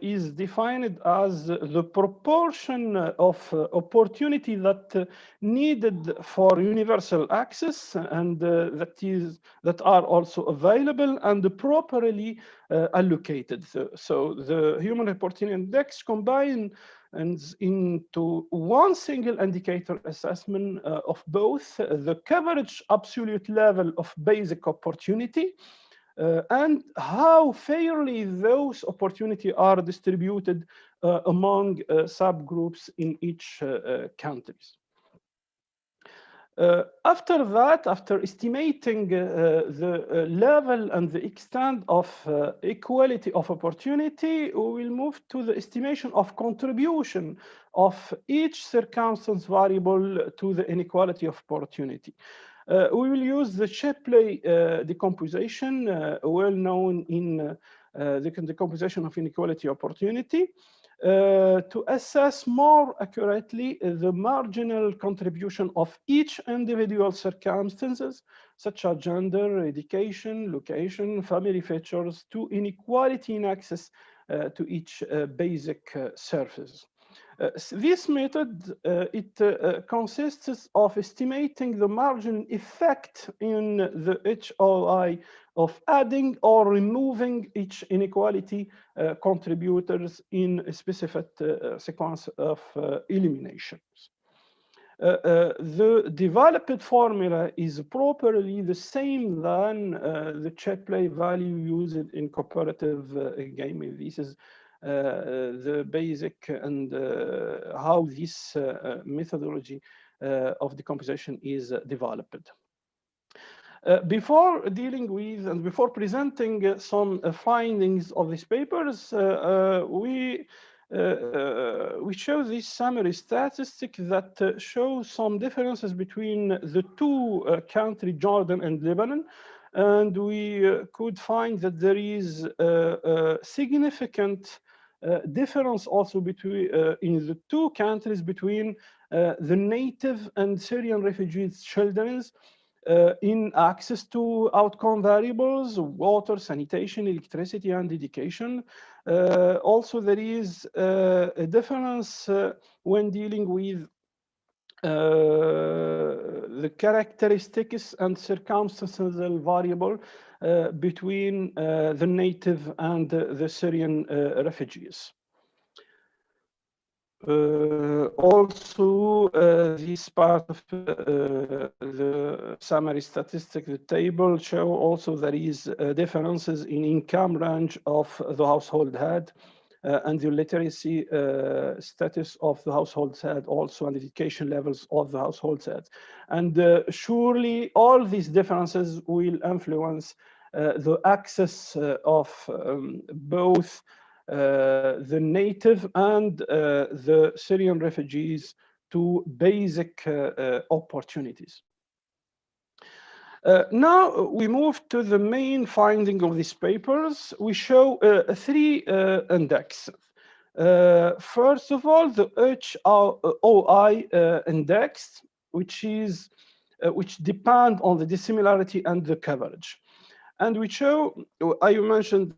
is defined as the proportion of opportunity that needed for universal access and that are also available and properly allocated. So the human opportunity index combines into one single indicator assessment of both the coverage absolute level of basic opportunity and how fairly those opportunities are distributed among subgroups in each countries. After that, after estimating the level and the extent of equality of opportunity, we will move to the estimation of contribution of each circumstance variable to the inequality of opportunity. We will use the Shareplay decomposition, well known in the decomposition of inequality opportunity, to assess more accurately the marginal contribution of each individual circumstances, such as gender, education, location, family features, to inequality in access to each basic service. This method, consists of estimating the marginal effect in the HROI of adding or removing each inequality contributors in a specific sequence of eliminations. The developed formula is properly the same than the Shareplay value used in comparative gaming. This is the basic and how this methodology of decomposition is developed. Before dealing with and before presenting some findings of these papers, we show this summary statistic that shows some differences between the two countries, Jordan and Lebanon. And we could find that there is a significant difference also between in the two countries between the native and Syrian refugees' children in access to outcome variables, water, sanitation, electricity, and education. Also, there is a difference when dealing with the characteristics and circumstantial variable between the native and the Syrian refugees. Also, this part of the summary statistic, the table show also there is differences in income range of the household head and the literacy status of the household head, also and education levels of the household head. And surely all these differences will influence the access of both the native and the Syrian refugees to basic opportunities. Now we move to the main finding of these papers. We show three indexes. First of all, the HROI Index, which depend on the dissimilarity and the coverage. And we show, I mentioned,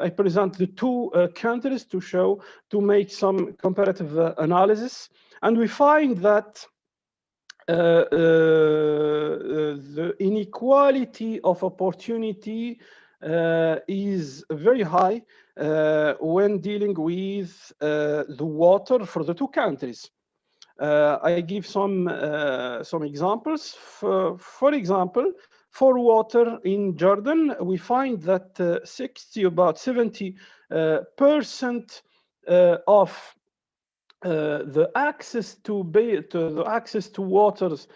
I present the two countries to make some comparative analysis. And we find that the inequality of opportunity is very high when dealing with the water for the two countries. I give some examples. For example, for water in Jordan, we find that about 70% of the access to waters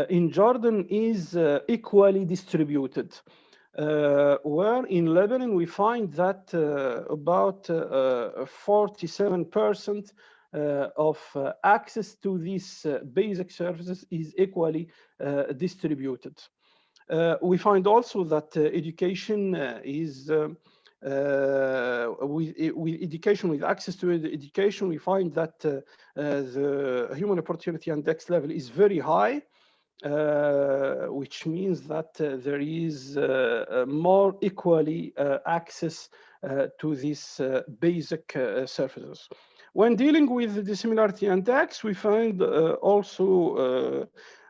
in Jordan is equally distributed. Where in Lebanon we find that about 47% of access to these basic services is equally distributed. We find also that education is with access to education, we find that the human opportunity index level is very high, which means that there is more equally access to these basic services. When dealing with the dissimilarity index, we find also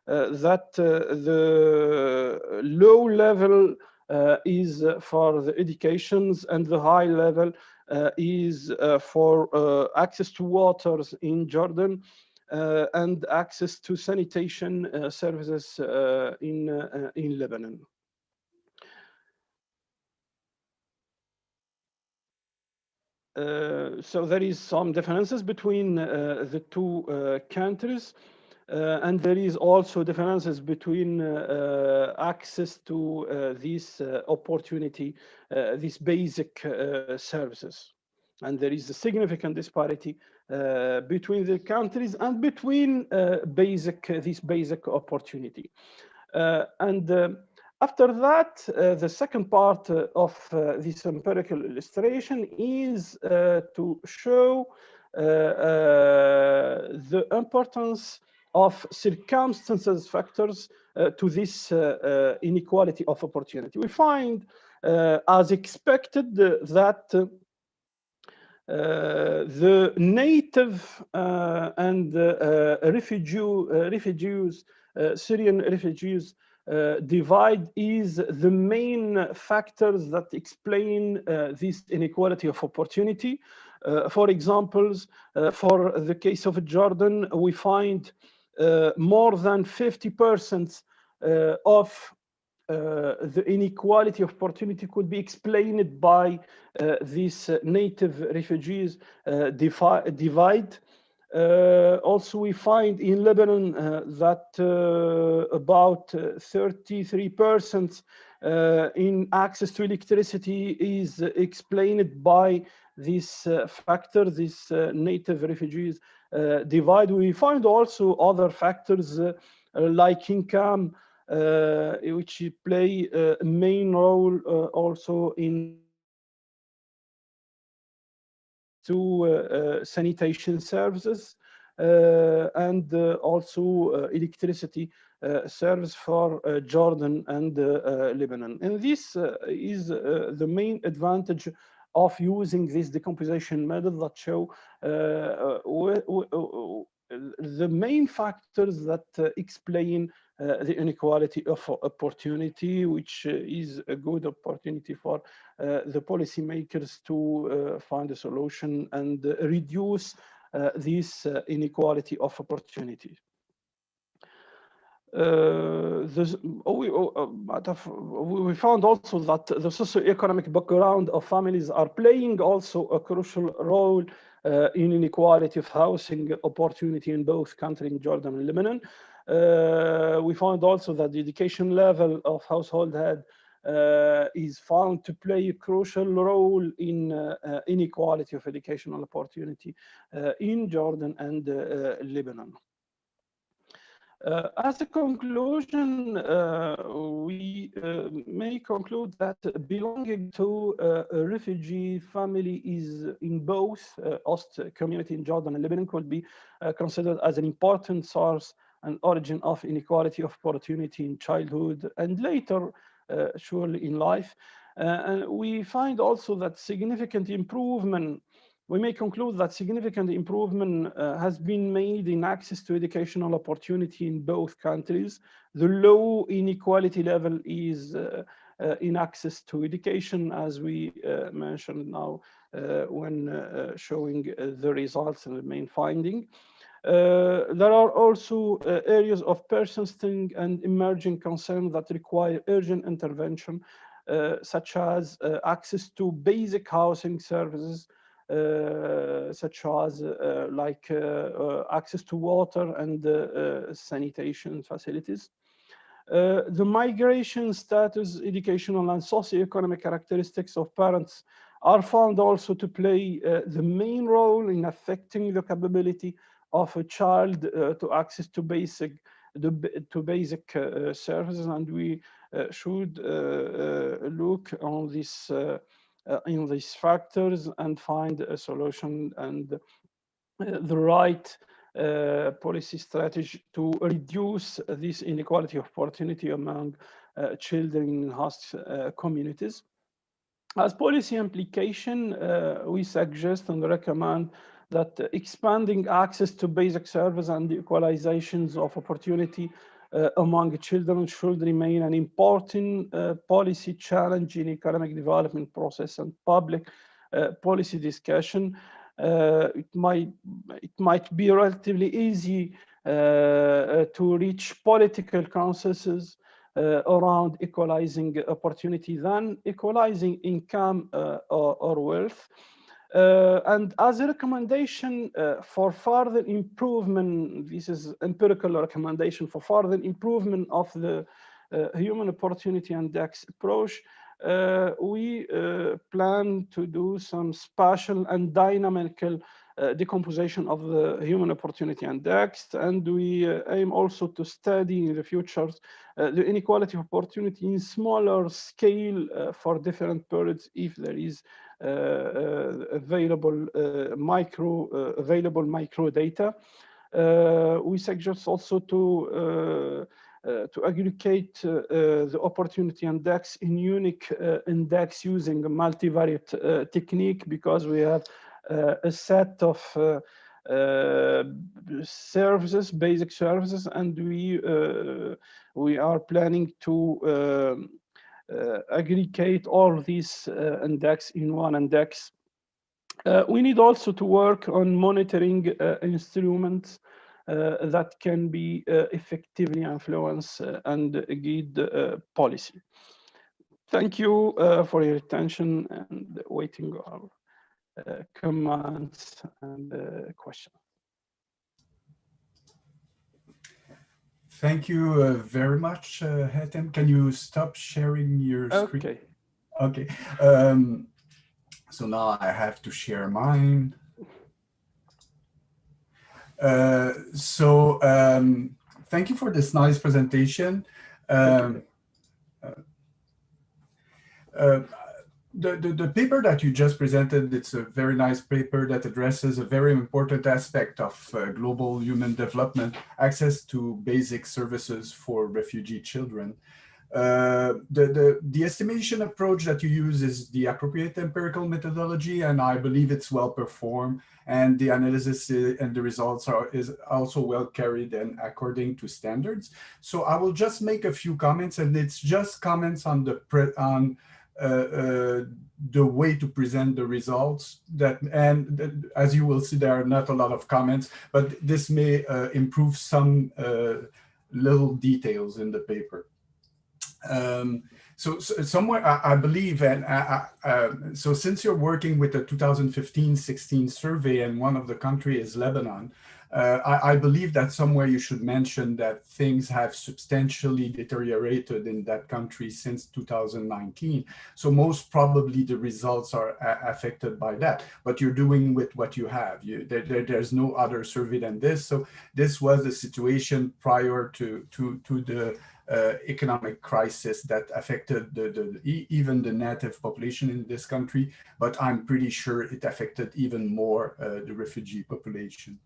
that the low level is for the educations, and the high level is for access to waters in Jordan and access to sanitation services in Lebanon. So there is some differences between the two countries. And there is also differences between access to this opportunity, these basic services. And there is a significant disparity between the countries and between this basic opportunity. After that, the second part of this empirical illustration is to show the importance of circumstances factors to this inequality of opportunity. We find, as expected, that the native and Syrian refugees divide is the main factors that explain this inequality of opportunity. For examples, for the case of Jordan, we find more than 50% of the inequality of opportunity could be explained by these native refugees divide. Also, we find in Lebanon that about 33% in access to electricity is explained by this factor, this native refugees divide. We find also other factors like income, which play a main role also in sanitation services and also electricity service for Jordan and Lebanon. And this is the main advantage of using this decomposition method that show the main factors that explain the inequality of opportunity, which is a good opportunity for the policymakers to find a solution and reduce this inequality of opportunity. We found also that the socioeconomic background of families are playing also a crucial role in inequality of housing opportunity in both countries, in Jordan and Lebanon. We found also that the education level of household had is found to play a crucial role in inequality of educational opportunity in Jordan and Lebanon. As a conclusion, we may conclude that belonging to a refugee family is in both host community in Jordan and Lebanon could be considered as an important source and origin of inequality of opportunity in childhood and later, surely in life. And we find also that we may conclude that significant improvement has been made in access to educational opportunity in both countries. The low inequality level is in access to education, as we mentioned now when showing the results and the main finding. There are also areas of persisting and emerging concern that require urgent intervention, such as access to basic housing services, such as access to water and sanitation facilities. The migration status, educational and socioeconomic characteristics of parents are found also to play the main role in affecting the capability of a child to access to basic services, and we should look on this in these factors and find a solution and the right policy strategy to reduce this inequality of opportunity among children in host communities. As policy implication, we suggest and recommend that expanding access to basic service and the equalizations of opportunity among children should remain an important policy challenge in economic development process and public policy discussion. It might be relatively easy to reach political consensus around equalizing opportunity than equalizing income or wealth. And as a recommendation for further improvement, this is empirical recommendation for further improvement of the human opportunity index approach, we plan to do some spatial and dynamical decomposition of the human opportunity index, and we aim also to study in the future the inequality of opportunity in smaller scale for different periods if there is available micro data. We suggest also to aggregate the opportunity index in unique index using a multivariate technique, because we have a set of services, basic services, and we are planning to aggregate all these index in one index. We need also to work on monitoring instruments that can be effectively influence and guide policy. Thank you for your attention and waiting our comments and questions. Thank you very much, Hayden. Can you stop sharing your screen? Okay. So now I have to share mine. Thank you for this nice presentation. The paper that you just presented, it's a very nice paper that addresses a very important aspect of global human development, access to basic services for refugee children. The estimation approach that you use is the appropriate empirical methodology, and I believe it's well performed, and the analysis and the results is also well carried and according to standards. So I will just make a few comments, and it's just comments on the way to present the results, as you will see, there are not a lot of comments, but this may improve some little details in the paper. So somewhere I believe, and so since you're working with the 2015-16 survey and one of the country is Lebanon, I believe that somewhere you should mention that things have substantially deteriorated in that country since 2019. So most probably the results are affected by that, but you're doing with what you have. There's no other survey than this. So this was the situation prior to the economic crisis that affected even the native population in this country, but I'm pretty sure it affected even more the refugee population.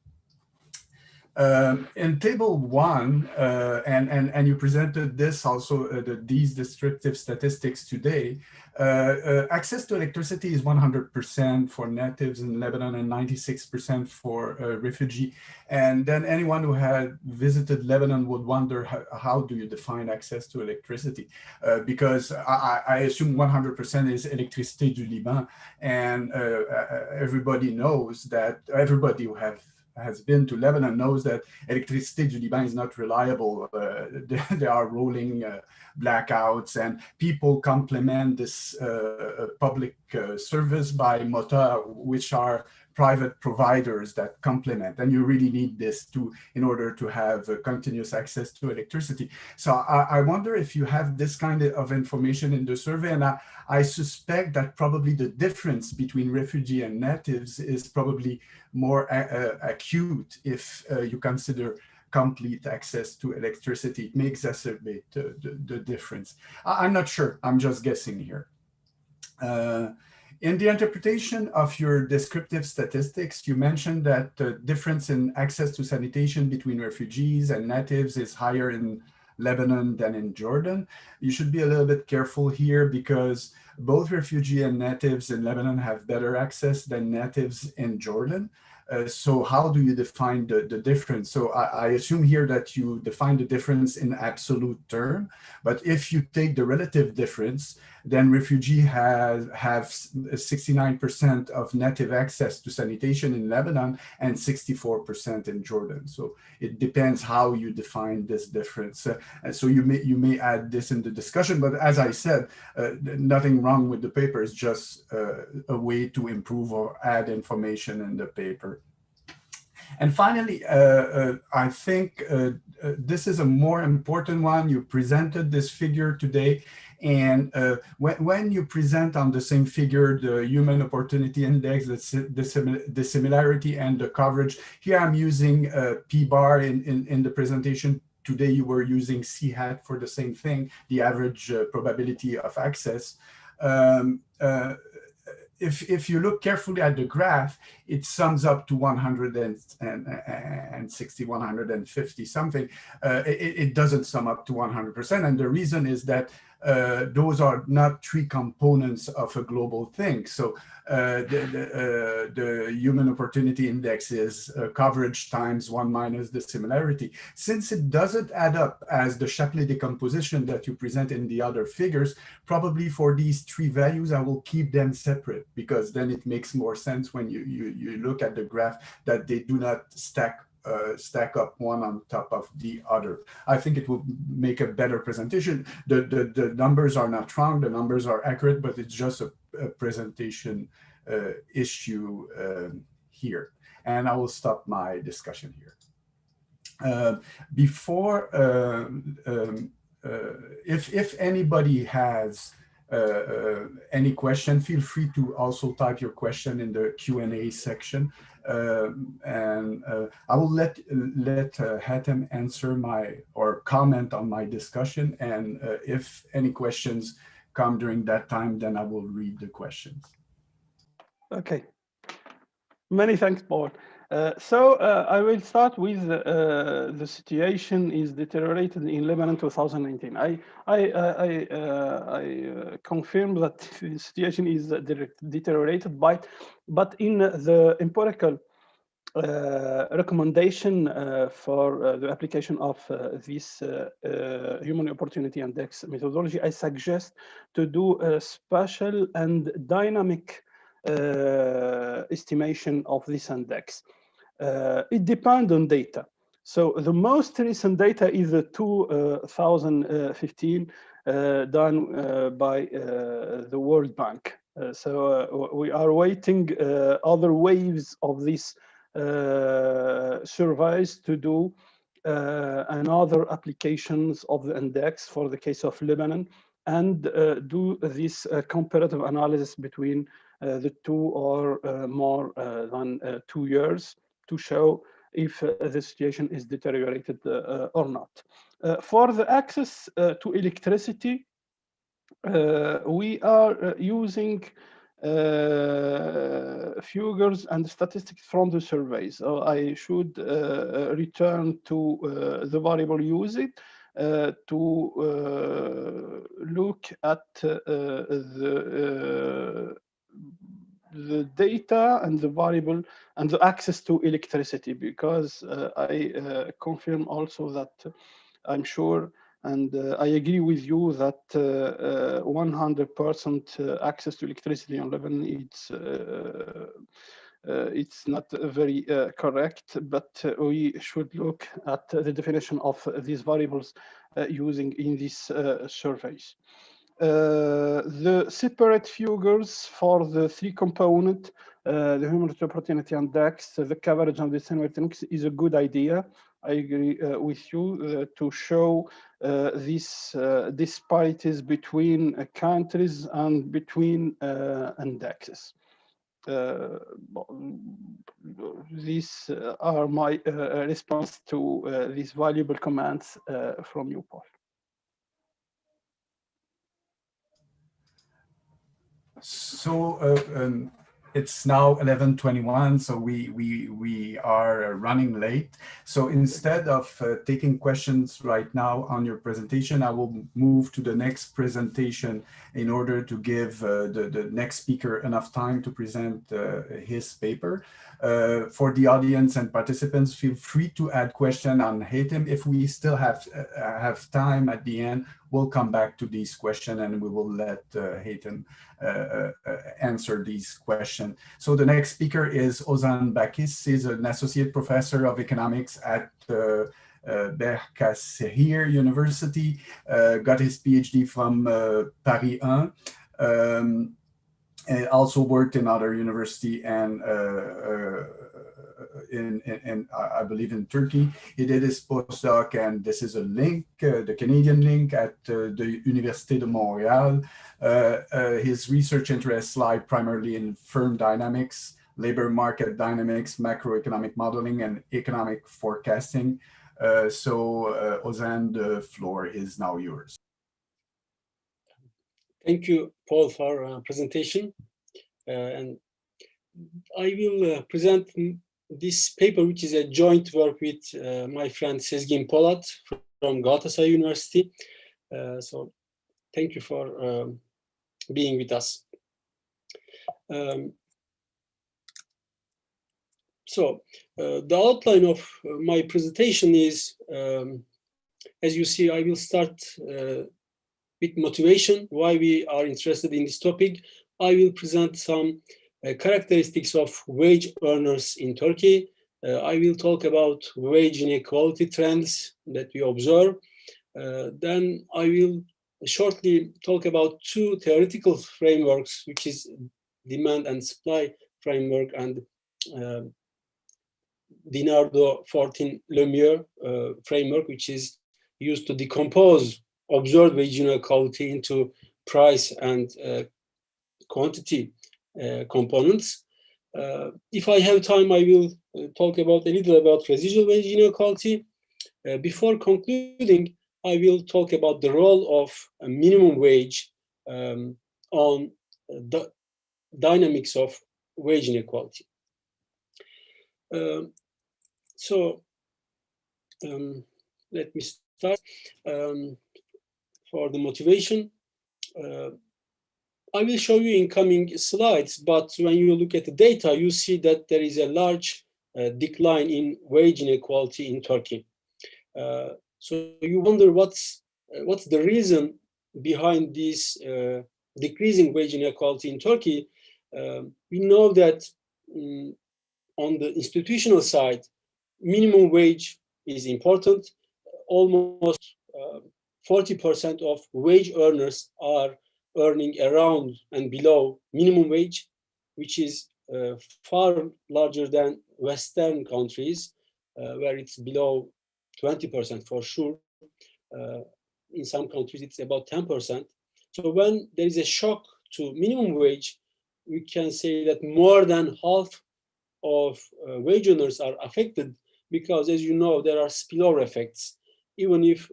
In table 1, and you presented this also, these descriptive statistics today, access to electricity is 100% for natives in Lebanon and 96% for refugee. And then anyone who had visited Lebanon would wonder, how do you define access to electricity? Because I assume 100% is Électricité du Liban, and everybody knows that, everybody who has been to Lebanon knows that Électricité du Liban is not reliable. There are rolling blackouts, and people complement this public service by motar, which are private providers that complement, and you really need this in order to have continuous access to electricity. So I wonder if you have this kind of information in the survey, and I suspect that probably the difference between refugee and natives is probably more acute if you consider complete access to electricity. It may exacerbate the difference. I'm not sure, I'm just guessing here. In the interpretation of your descriptive statistics, you mentioned that the difference in access to sanitation between refugees and natives is higher in Lebanon than in Jordan. You should be a little bit careful here because both refugee and natives in Lebanon have better access than natives in Jordan. So how do you define the difference? So I assume here that you define the difference in absolute term, but if you take the relative difference, then refugee have 69% of native access to sanitation in Lebanon and 64% in Jordan. So it depends how you define this difference. And so you may add this in the discussion, but as I said, nothing wrong with the paper. It's just a way to improve or add information in the paper. And finally, I think this is a more important one. You presented this figure today, and when you present on the same figure, the Human Opportunity Index, the dissimilarity and the coverage, here I'm using P-bar in the presentation. Today you were using C-hat for the same thing, the average probability of access. If you look carefully at the graph, it sums up to 160, 150 something. It doesn't sum up to 100%. And the reason is that those are not three components of a global thing. So the Human Opportunity Index is coverage times 1 minus the similarity. Since it doesn't add up as the Shaplay decomposition that you present in the other figures, probably for these three values, I will keep them separate, because then it makes more sense when you look at the graph that they do not stack up one on top of the other. I think it will make a better presentation. The numbers are not wrong, the numbers are accurate, but it's just a presentation issue here. And I will stop my discussion here. If anybody has any question, feel free to also type your question in the Q&A section. I will let Hayden answer or comment on my discussion, and if any questions come during that time, then I will read the questions. Okay, many thanks, Paul. I will start with the situation is deteriorated in Lebanon 2019. I confirm that the situation is deteriorated, but in the empirical recommendation for the application of this Human Opportunity Index methodology, I suggest to do a special and dynamic estimation of this index. It depends on data. So the most recent data is the 2015 done by the World Bank. So we are waiting other waves of this surveys to do another applications of the index for the case of Lebanon, and do this comparative analysis between the two or more than 2 years to show if the situation is deteriorated or not. For the access to electricity, we are using figures and statistics from the surveys. So I should return to the variable usage to look at the data and the variable and the access to electricity, because I confirm also that I'm sure and I agree with you that 100% access to electricity in Lebanon, it's not very correct, but we should look at the definition of these variables using in these surveys. The separate figures for the three component, the human opportunity index, the coverage and the disseminated index is a good idea. I agree with you to show these disparities between countries and between indexes. These are my response to these valuable comments from you, Paul. So it's now 11:21, so we are running late. So instead of taking questions right now on your presentation, I will move to the next presentation in order to give the next speaker enough time to present his paper. For the audience and participants, feel free to add questions on Hayden. If we still have time at the end, we'll come back to these questions and we will let Hayden answer these questions. So the next speaker is Ozan Bakis. He's an associate professor of economics at Berkshire University, got his PhD from Paris 1, and also worked in other university and I believe in Turkey. He did his postdoc, and this is a link, the Canadian link at the Université de Montréal. His research interests lie primarily in firm dynamics, labor market dynamics, macroeconomic modeling, and economic forecasting. So Ozan, the floor is now yours. Thank you, Paul, for presentation. And I will present this paper, which is a joint work with my friend Sezgin Polat from Galatasaray University. So thank you for being with us. So the outline of my presentation is, as you see, I will start with motivation, why we are interested in this topic. I will present some characteristics of wage earners in Turkey. I will talk about wage inequality trends that we observe. Then I will shortly talk about two theoretical frameworks, which is demand and supply framework and Dinardo-14-Lemieux framework, which is used to decompose observed wage inequality into price and quantity components. If I have time, I will talk about a little about residual wage inequality. Before concluding, I will talk about the role of a minimum wage on the dynamics of wage inequality. Let me start. For the motivation, I will show you in coming slides, but when you look at the data, you see that there is a large decline in wage inequality in Turkey. So you wonder what's the reason behind this decreasing wage inequality in Turkey. We know that on the institutional side, minimum wage is important. Almost 40% of wage earners are earning around and below minimum wage, which is far larger than Western countries, where it's below 20% for sure. In some countries, it's about 10%. So when there is a shock to minimum wage, we can say that more than half of wage earners are affected, because, as you know, there are spillover effects. Even if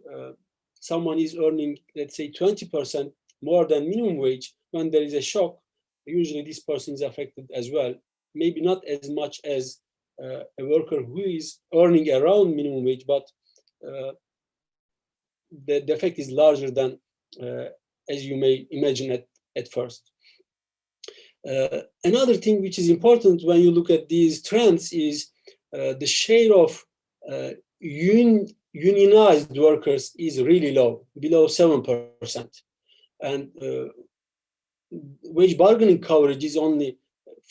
someone is earning, let's say, 20% more than minimum wage, when there is a shock, usually this person is affected as well. Maybe not as much as a worker who is earning around minimum wage, but the effect is larger than, as you may imagine at first. Another thing which is important when you look at these trends is the share of unionized workers is really low, below 7%. And wage bargaining coverage is only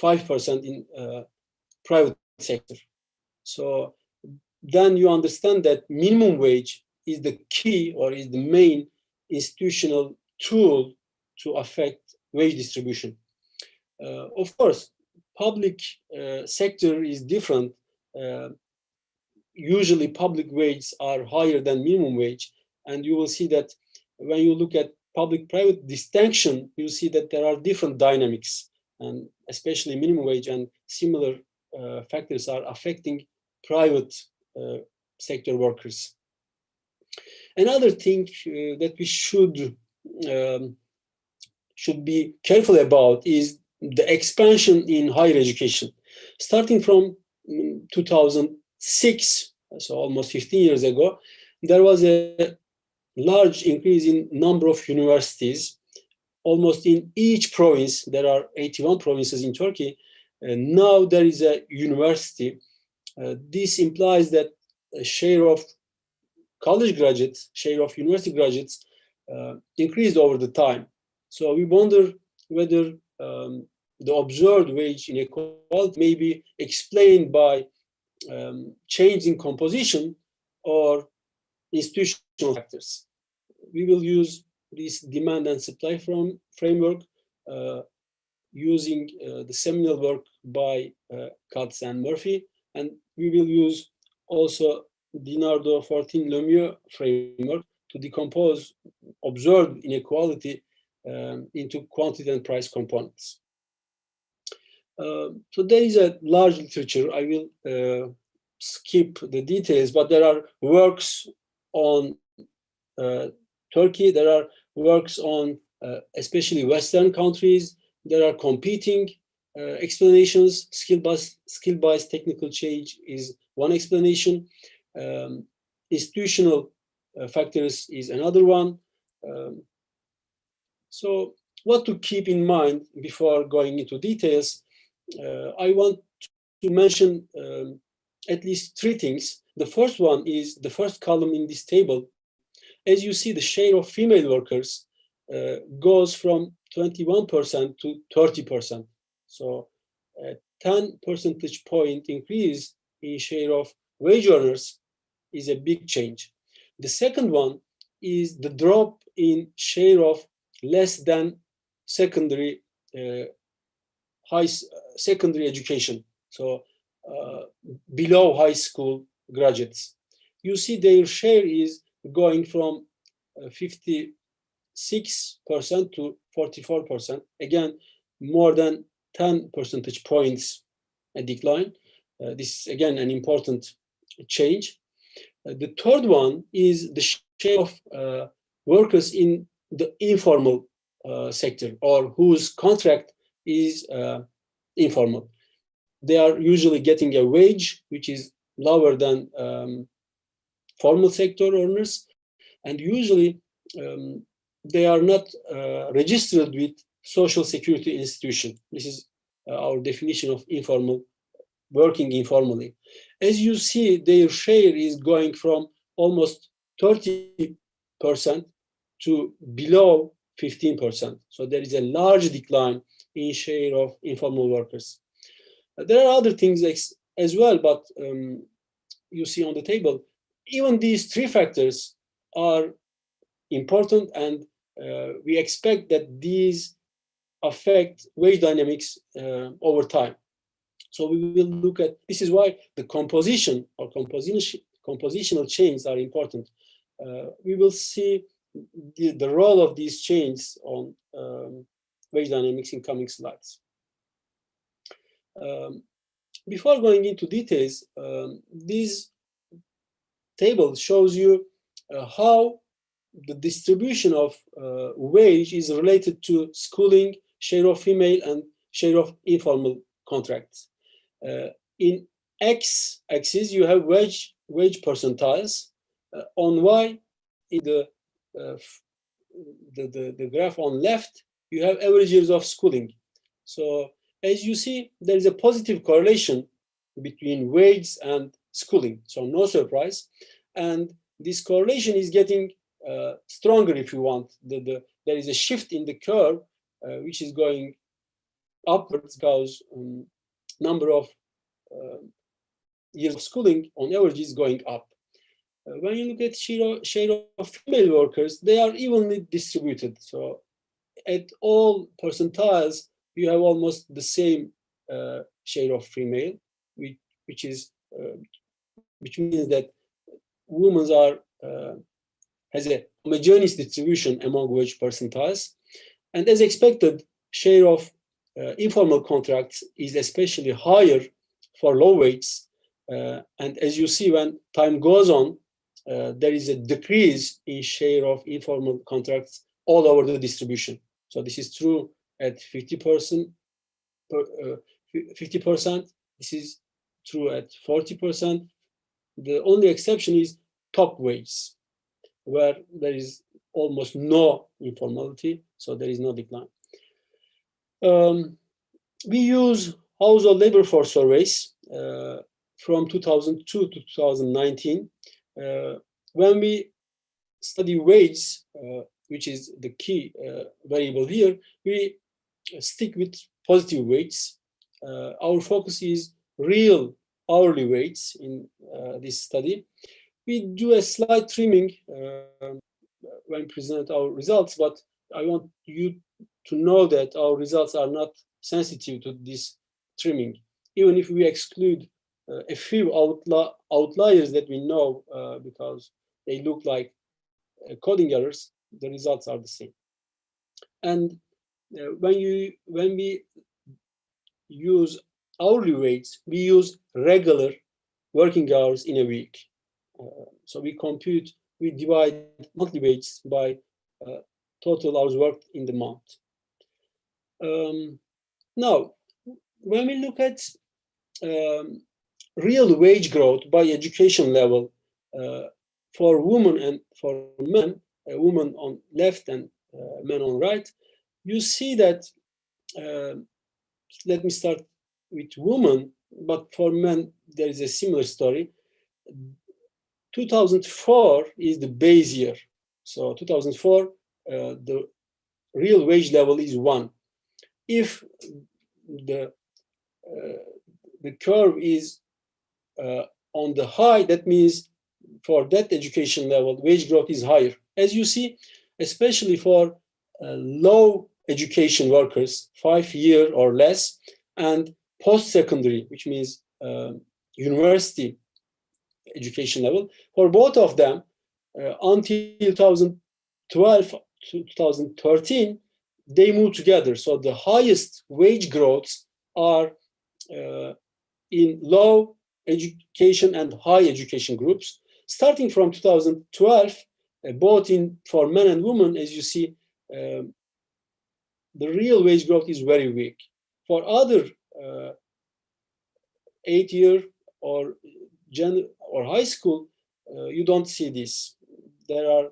5% in private sector. So then you understand that minimum wage is the key, or is the main institutional tool to affect wage distribution. Of course, public sector is different. Usually public wages are higher than minimum wage, and you will see that when you look at public-private distinction, you see that there are different dynamics, and especially minimum wage and similar factors are affecting private sector workers. Another thing that we should be careful about is the expansion in higher education. Starting from 2006, so almost 15 years ago, there was a large increase in number of universities. Almost in each province, there are 81 provinces in Turkey, and now there is a university. This implies that a share of college graduates, share of university graduates increased over the time. So we wonder whether the observed wage inequality may be explained by change in composition or institutional factors. We will use this demand and supply framework using the seminal work by Katz and Murphy, and we will use also Dinardo 14 Lemieux framework to decompose observed inequality into quantity and price components. So there is a large literature. I will skip the details, but there are works on Turkey. There are works on especially Western countries. There are competing explanations. Skill-based technical change is one explanation. Institutional factors is another one. So what to keep in mind before going into details, I want to mention at least three things. The first one is the first column in this table. As you see, the share of female workers goes from 21% to 30%. So a 10 percentage point increase in share of wage earners is a big change. The second one is the drop in share of less than secondary secondary education, so below high school graduates. You see their share is going from 56% to 44%. Again, more than 10 percentage points a decline. This is again an important change. The third one is the share of workers in the informal sector, or whose contract is informal. They are usually getting a wage which is lower than formal sector earners, and usually they are not registered with social security institution. This is our definition of informal, working informally. As you see, their share is going from almost 30% to below 15%. So there is a large decline in share of informal workers. There are other things as well, but you see on the table, even these three factors are important, and we expect that these affect wage dynamics over time. So we will look at, this is why the composition or compositional changes are important. We will see the role of these changes on wage dynamics in coming slides. Before going into details, this table shows you how the distribution of wage is related to schooling, share of female, and share of informal contracts. In x-axis, you have wage percentiles. On y, in the graph on left, you have average years of schooling. So as you see, there is a positive correlation between wage and schooling. So no surprise. And this correlation is getting stronger, if you want. There is a shift in the curve, which is going upwards because number of years of schooling on average is going up. When you look at share of female workers, they are evenly distributed. So at all percentiles, you have almost the same share of female, which means that women has a homogeneous distribution among wage percentiles. And as expected, share of informal contracts is especially higher for low wages. And as you see, when time goes on, there is a decrease in share of informal contracts all over the distribution. So this is true at 50%. 50%. This is true at 40%. The only exception is top wages, where there is almost no informality, so there is no decline. We use household labor force surveys from 2002 to 2019. When we study wages, which is the key variable here, we stick with positive wages. Our focus is real hourly wages in this study. We do a slight trimming when present our results, but I want you to know that our results are not sensitive to this trimming. Even if we exclude a few outliers that we know because they look like coding errors, the results are the same. And when we use hourly rates, we use regular working hours in a week. So we divide monthly wages by total hours worked in the month. Now, when we look at real wage growth by education level for women and for men, women on left and men on right, you see that, let me start with women, but for men, there is a similar story. 2004 is the base year. So 2004, the real wage level is 1. If the curve is on the high, that means for that education level, wage growth is higher. As you see, especially for low education workers, 5-year or less, and post-secondary, which means university education level, for both of them, until 2012 to 2013, they move together. So the highest wage growths are in low education and high education groups. Starting from 2012, both for men and women, as you see, the real wage growth is very weak. For other 8-year or high school, you don't see this. There are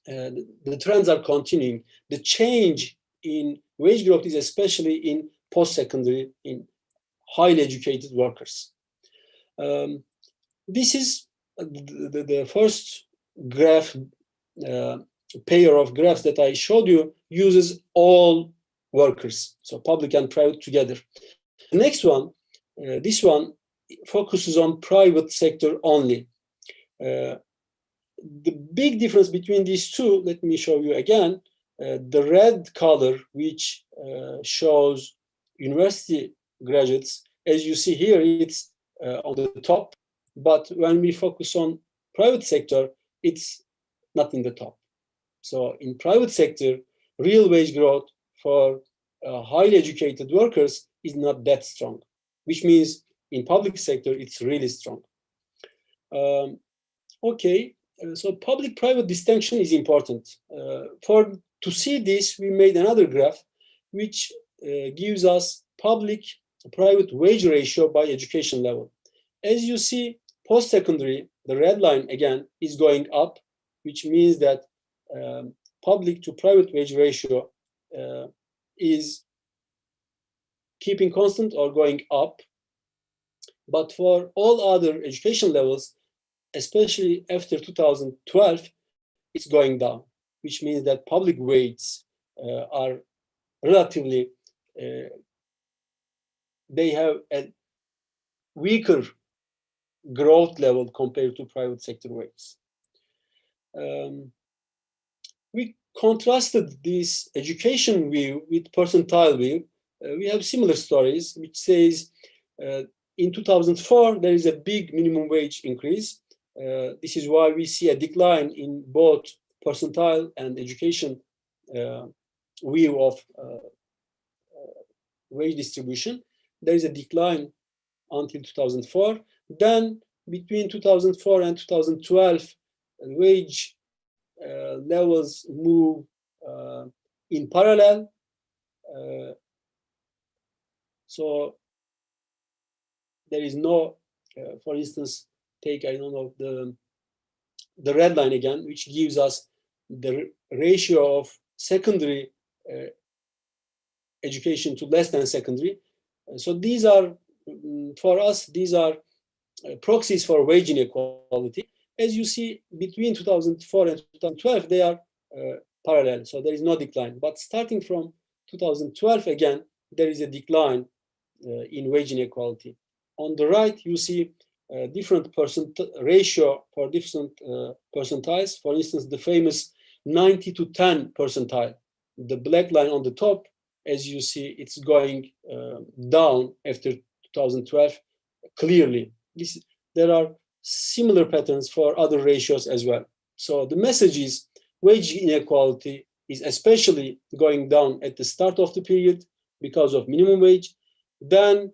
the trends are continuing. The change in wage growth is especially in post-secondary, in highly educated workers. This is the first graph, pair of graphs that I showed you uses all workers, so public and private together. The next one, this one focuses on private sector only. The big difference between these two, let me show you again. The red color, which shows university graduates, As you see here, it's on the top, but when we focus on private sector, it's not in the top. So in private sector, real wage growth for highly educated workers is not that strong, which means in public sector, it's really strong. Okay, so public-private distinction is important. To see this, we made another graph, which gives us public-private wage ratio by education level. As you see, post-secondary, the red line again is going up, which means that public to private wage ratio is keeping constant or going up. But for all other education levels, especially after 2012, it's going down, which means that public wages are relatively, they have a weaker growth level compared to private sector wages. We contrasted this education view with percentile view. We have similar stories, which says in 2004, there is a big minimum wage increase. This is why we see a decline in both percentile and education view of wage distribution. There is a decline until 2004. Then between 2004 and 2012, wage levels move in parallel. So there is no, for instance, take, I don't know, the red line again, which gives us the ratio of secondary education to less than secondary. So these are, for us, these are proxies for wage inequality. As you see, between 2004 and 2012, they are parallel, so there is no decline. But starting from 2012, again, there is a decline in wage inequality. On the right, you see different ratio for different percentiles. For instance, the famous 90 to 10 percentile. The black line on the top, as you see, it's going down after 2012 clearly. There are similar patterns for other ratios as well. So the message is wage inequality is especially going down at the start of the period because of minimum wage. Then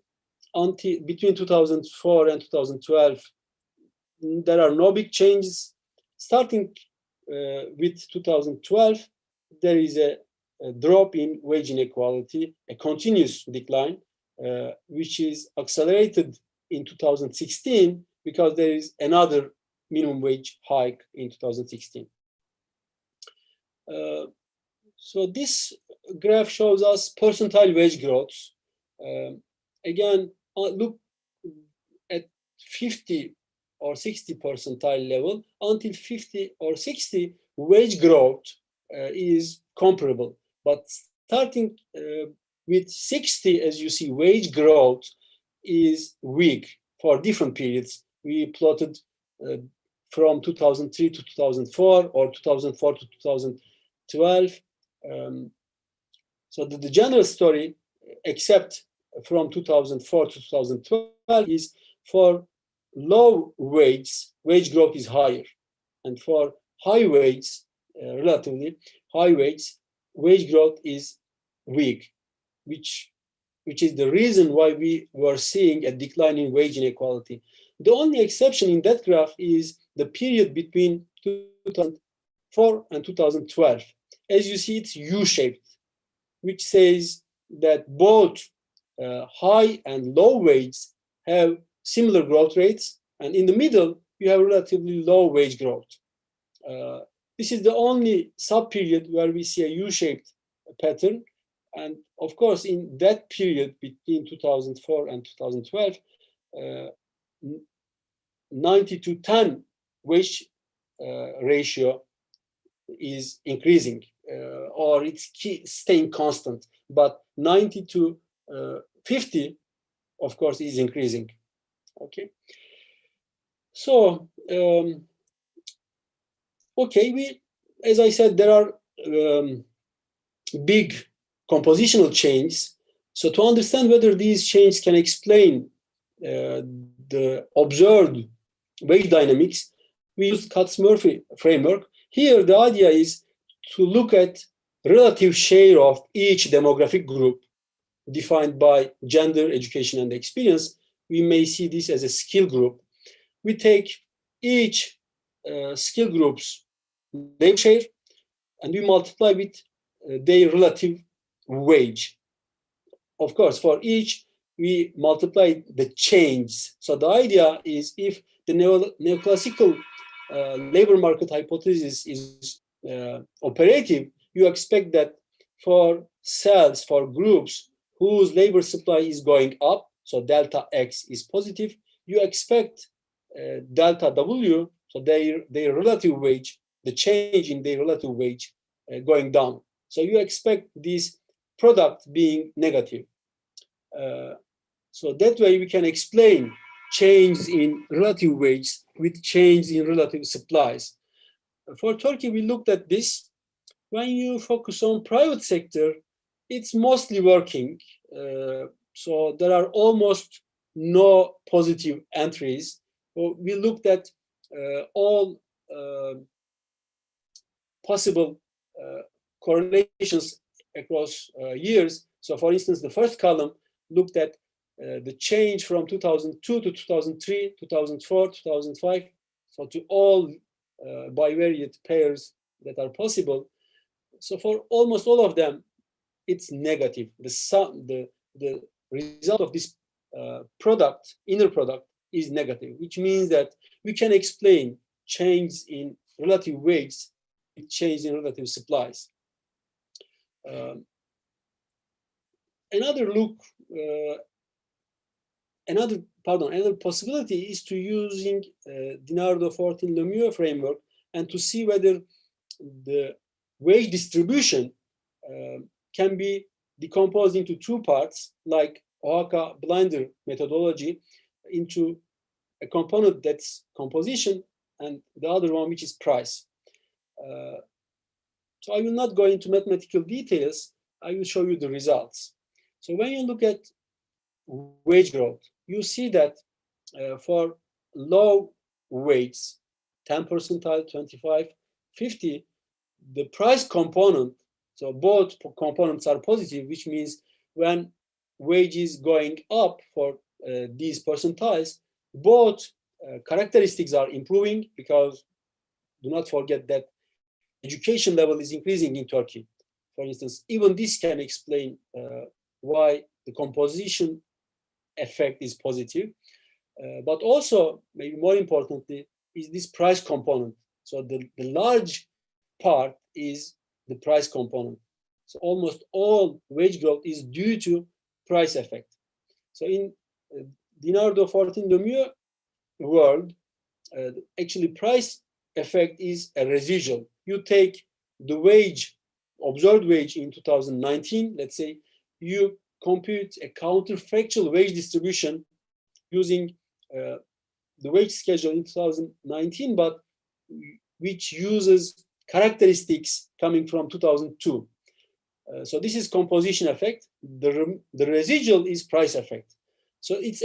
until between 2004 and 2012, there are no big changes. Starting with 2012, there is a drop in wage inequality, a continuous decline, which is accelerated in 2016 because there is another minimum wage hike in 2016. So this graph shows us percentile wage growth. Again, look at 50 or 60 percentile level. Until 50 or 60, wage growth is comparable. But starting with 60, as you see, wage growth is weak for different periods. We plotted from 2003 to 2004 or 2004 to 2012. So the general story, except from 2004 to 2012, is for low wage growth is higher. And for high wage, relatively high wage growth is weak, which is the reason why we were seeing a decline in wage inequality. The only exception in that graph is the period between 2004 and 2012. As you see, it's U-shaped, which says that both high and low wages have similar growth rates, and in the middle, you have relatively low wage growth. This is the only sub-period where we see a U-shaped pattern. And of course, in that period between 2004 and 2012, 90 to 10 wage ratio is increasing, or it's staying constant. But 90 to 50, of course, is increasing. Okay. So, okay, as I said, there are big compositional changes. So to understand whether these changes can explain the observed wage dynamics, we use Katz-Murphy framework. Here, the idea is to look at relative share of each demographic group defined by gender, education, and experience. We may see this as a skill group. We take each skill group's labor share and we multiply with their relative wage. Of course, for each, we multiply the change. So the idea is if the neoclassical labor market hypothesis is operative, you expect that for cells, for groups whose labor supply is going up, so delta X is positive, you expect delta W, so their relative wage, the change in their relative wage going down. So you expect this product being negative. So that way we can explain change in relative wage with change in relative supplies. For Turkey, we looked at this. When you focus on private sector, it's mostly working. So there are almost no positive entries. We looked at all possible correlations across years. So for instance, the first column looked at the change from 2002 to 2003, 2004, 2005, so to all bivariate pairs that are possible. So for almost all of them, it's negative. The result of this product, inner product, is negative, which means that we can explain change in relative wage with change in relative supplies. Another possibility is to using Dinardo-14-Lemieux framework and to see whether the wage distribution can be decomposed into two parts, like Oaxaca blinder methodology, into a component that's composition and the other one which is price. So I will not go into mathematical details. I will show you the results. So when you look at wage growth, you see that for low wages, 10 percentile, 25, 50, the price component, so both components are positive, which means when wages going up for these percentiles, both characteristics are improving, because do not forget that education level is increasing in Turkey. For instance, even this can explain why the composition effect is positive. But also, maybe more importantly, is this price component. So the large part is the price component. So almost all wage growth is due to price effect. So in Dinardo-14-Lemieux world, actually price effect is a residual. You take the wage, observed wage in 2019, let's say, you compute a counterfactual wage distribution using the wage schedule in 2019, but which uses characteristics coming from 2002. So this is composition effect. The residual is price effect. So it's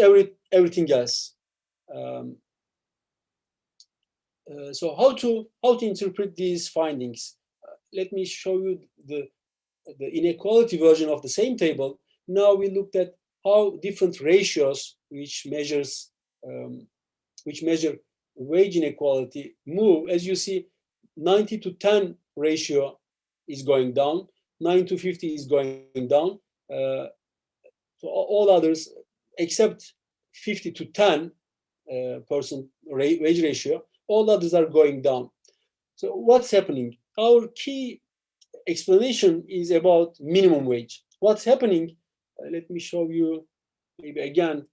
everything else. So how to interpret these findings? Let me show you the inequality version of the same table. Now we looked at how different ratios which measure wage inequality move. As you see, 90 to 10 ratio is going down, 9 to 50 is going down. So all others, except 50 to 10 percent wage ratio, all others are going down. So what's happening? Our key explanation is about minimum wage. What's happening? Let me show you maybe again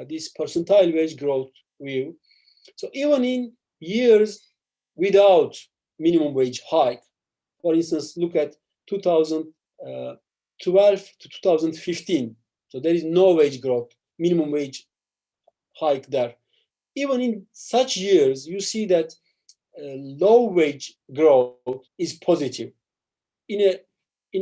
this percentile wage growth view. So even in years without minimum wage hike, for instance, look at 2012 to 2015. So there is no wage growth, minimum wage hike there. Even in such years, you see that low wage growth is positive. In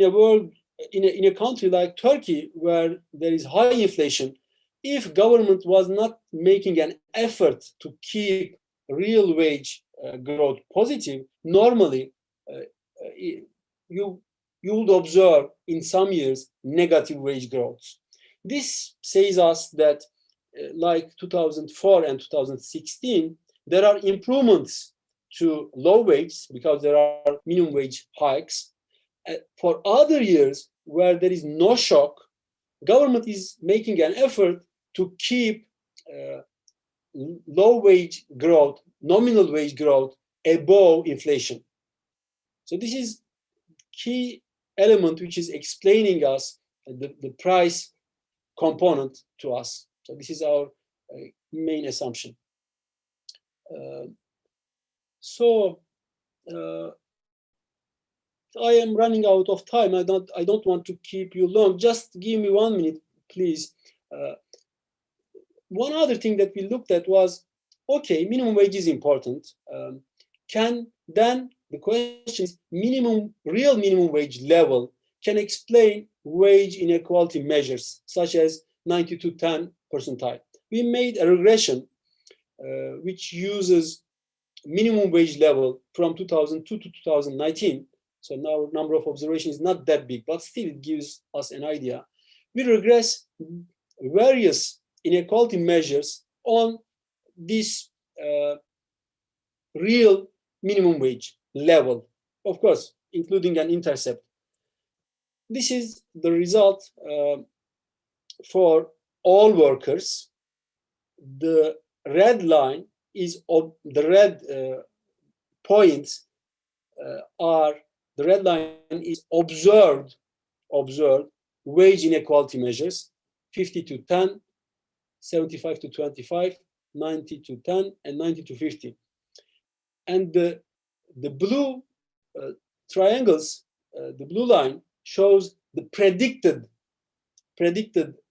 a world in a country like Turkey, where there is high inflation, if government was not making an effort to keep real wage growth positive, normally you would observe in some years negative wage growth. This says us that like 2004 and 2016, there are improvements to low wage because there are minimum wage hikes. For other years where there is no shock, government is making an effort to keep low wage growth, nominal wage growth above inflation. So this is key element which is explaining us the price component to us. So this is our main assumption. I am running out of time. I don't want to keep you long. Just give me 1 minute, please. One other thing that we looked at was, okay, minimum wage is important. Then the question is, real minimum wage level can explain wage inequality measures, such as 90-10 percentile. We made a regression which uses minimum wage level from 2002 to 2019. So now number of observations is not that big, but still it gives us an idea. We regress various inequality measures on this real minimum wage level, of course, including an intercept. This is the result for all workers. The red line is the red points are the red line is observed wage inequality measures, 50-10, 75-25, 90-10, and 90-50. And the blue triangles, the blue line shows the predicted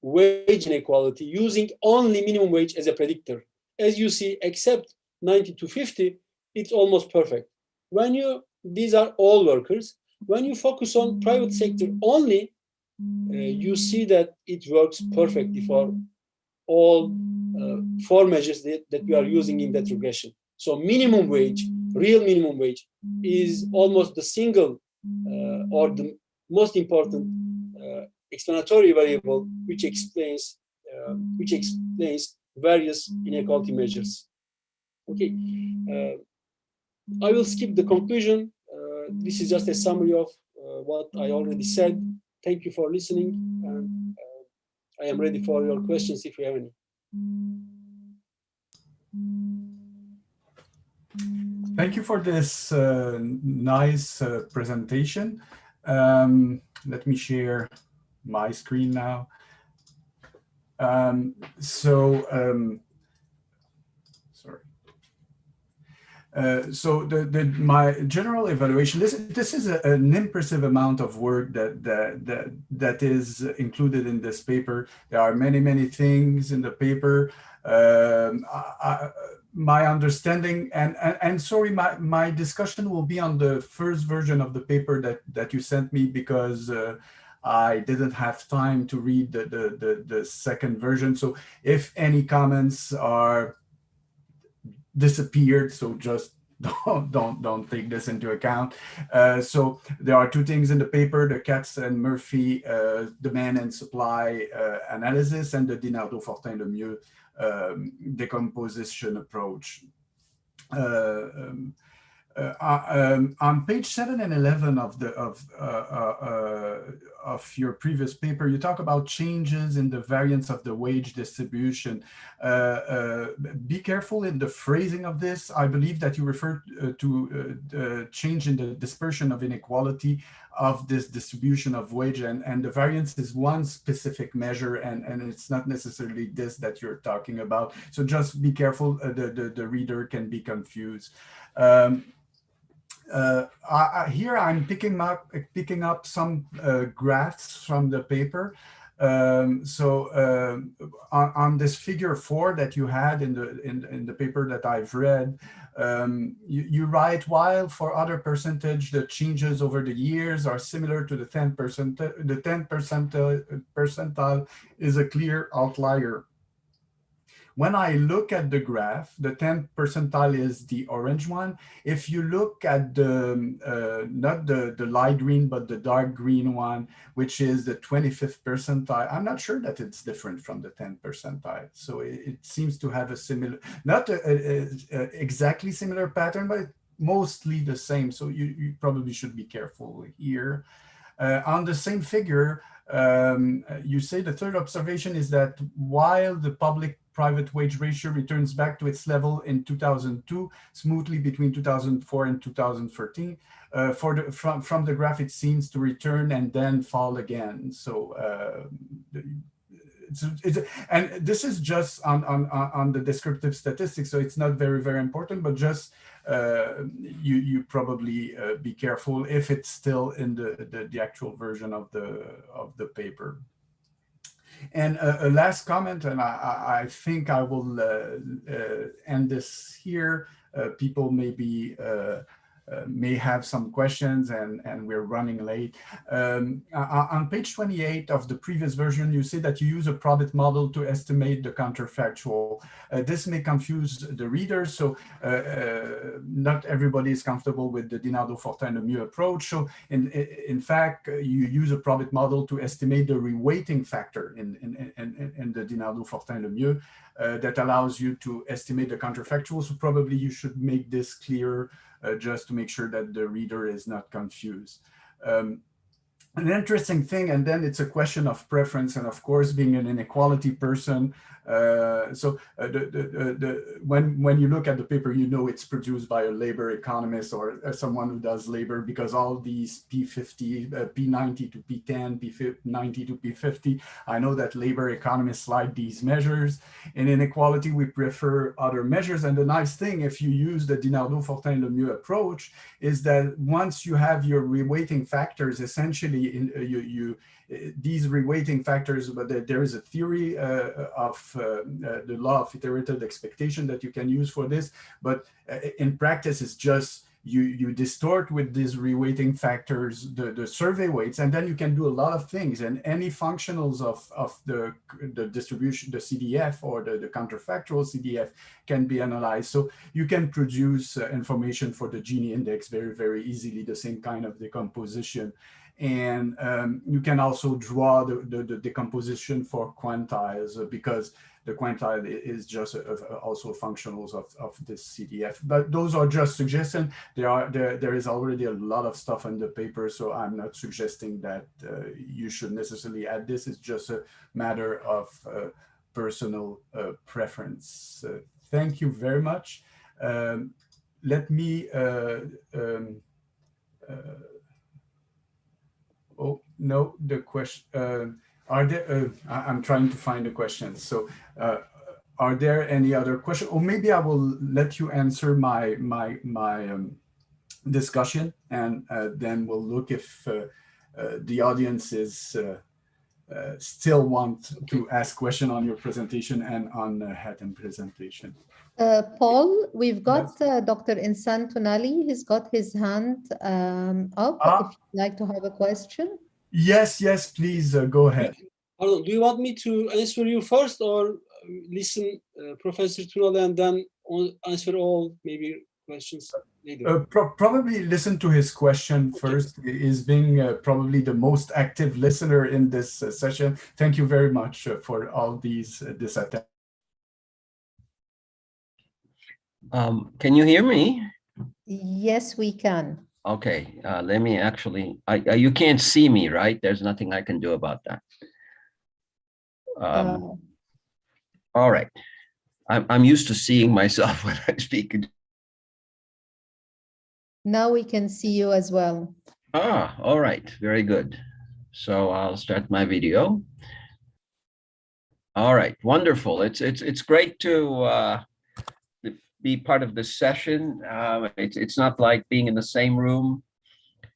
wage inequality using only minimum wage as a predictor. As you see, except 90-50, it's almost perfect. These are all workers. When you focus on private sector only, you see that it works perfectly for all 4 measures that we are using in that regression. So minimum wage, real minimum wage, is almost the single or the most important explanatory variable which explains various inequality measures. Okay, I will skip the conclusion. This is just a summary of what I already said. Thank you for listening, and I am ready for your questions if you have any. Thank you for this nice presentation. Let me share my screen now. So my general evaluation, this is an impressive amount of work that is included in this paper. There are many things in the paper. My understanding, and sorry, my discussion will be on the first version of the paper that you sent me, because I didn't have time to read the second version. So if any comments are disappeared, so just don't take this into account. So there are 2 things in the paper: the Katz and Murphy demand and supply analysis, and the Dinardo-Fortin-Lemieux decomposition approach. On page 7 and 11 of your previous paper, you talk about changes in the variance of the wage distribution. Be careful in the phrasing of this. I believe that you referred to change in the dispersion of inequality of this distribution of wage, and the variance is one specific measure, and it's not necessarily this that you're talking about. So just be careful, the reader can be confused. Here I'm picking up some graphs from the paper. On this figure 4 that you had in the paper that I've read, you write, while for other percentage the changes over the years are similar to the 10%, the 10% percentile is a clear outlier. When I look at the graph, the 10th percentile is the orange one. If you look at the, not the light green, but the dark green one, which is the 25th percentile, I'm not sure that it's different from the 10th percentile. So it seems to have a similar, not exactly similar pattern, but mostly the same. So you probably should be careful here. On the same figure, you say the third observation is that while the public-private wage ratio returns back to its level in 2002, smoothly between 2004 and 2013, from the graph, it seems to return and then fall again. So, and this is just on the descriptive statistics, so it's not very, very important, but just you probably be careful if it's still in the actual version of the paper. And a last comment, and I think I will end this here. People may have some questions, and we're running late. On page 28 of the previous version, you say that you use a probit model to estimate the counterfactual. This may confuse the reader, so not everybody is comfortable with the Dinardo-Fortin-Lemieux approach. So in fact, you use a probit model to estimate the reweighting factor in the Dinardo-Fortin-Lemieux that allows you to estimate the counterfactual. So probably you should make this clear just to make sure that the reader is not confused. An interesting thing, and then it's a question of preference, and of course, being an inequality person. When you look at the paper, you know it's produced by a labor economist or someone who does labor, because all these P50, P90 to P10, P90 to P50, I know that labor economists like these measures. In inequality, we prefer other measures. And the nice thing, if you use the Dinardo-Fortin-Lemieux approach, is that once you have your reweighting factors, essentially these reweighting factors, but there is a theory of the law of iterated expectation that you can use for this. But in practice, it's just you distort with these reweighting factors the survey weights, and then you can do a lot of things. And any functionals of the distribution, the CDF or the counterfactual CDF can be analyzed. So you can produce information for the Gini index very, very easily, the same kind of decomposition. And you can also draw the decomposition for quantiles, because the quantile is just also functionals of this CDF. But those are just suggestions. There is already a lot of stuff in the paper, so I'm not suggesting that you should necessarily add this. It's just a matter of personal preference. Thank you very much. Let me oh, no, the question, are there, I'm trying to find the questions. So are there any other questions? Or maybe I will let you answer my discussion, and then we'll look if the audience is still want to ask question on your presentation and on Hayden's presentation. Paul, we've got Dr. Insan Tonali. He's got his hand up. If you'd like to have a question. Yes, please go ahead. Do you want me to answer you first, or listen Professor Tonali and then answer all maybe questions later? Probably listen to his question first. He's being probably the most active listener in this session. Thank you very much for all this attention. Can you hear me? Yes, we can. Okay, let me actually, you can't see me, right? There's nothing I can do about that. All right. I'm used to seeing myself when I speak. Now we can see you as well. All right, very good. So I'll start my video. All right, wonderful. It's great to be part of this session. It's not like being in the same room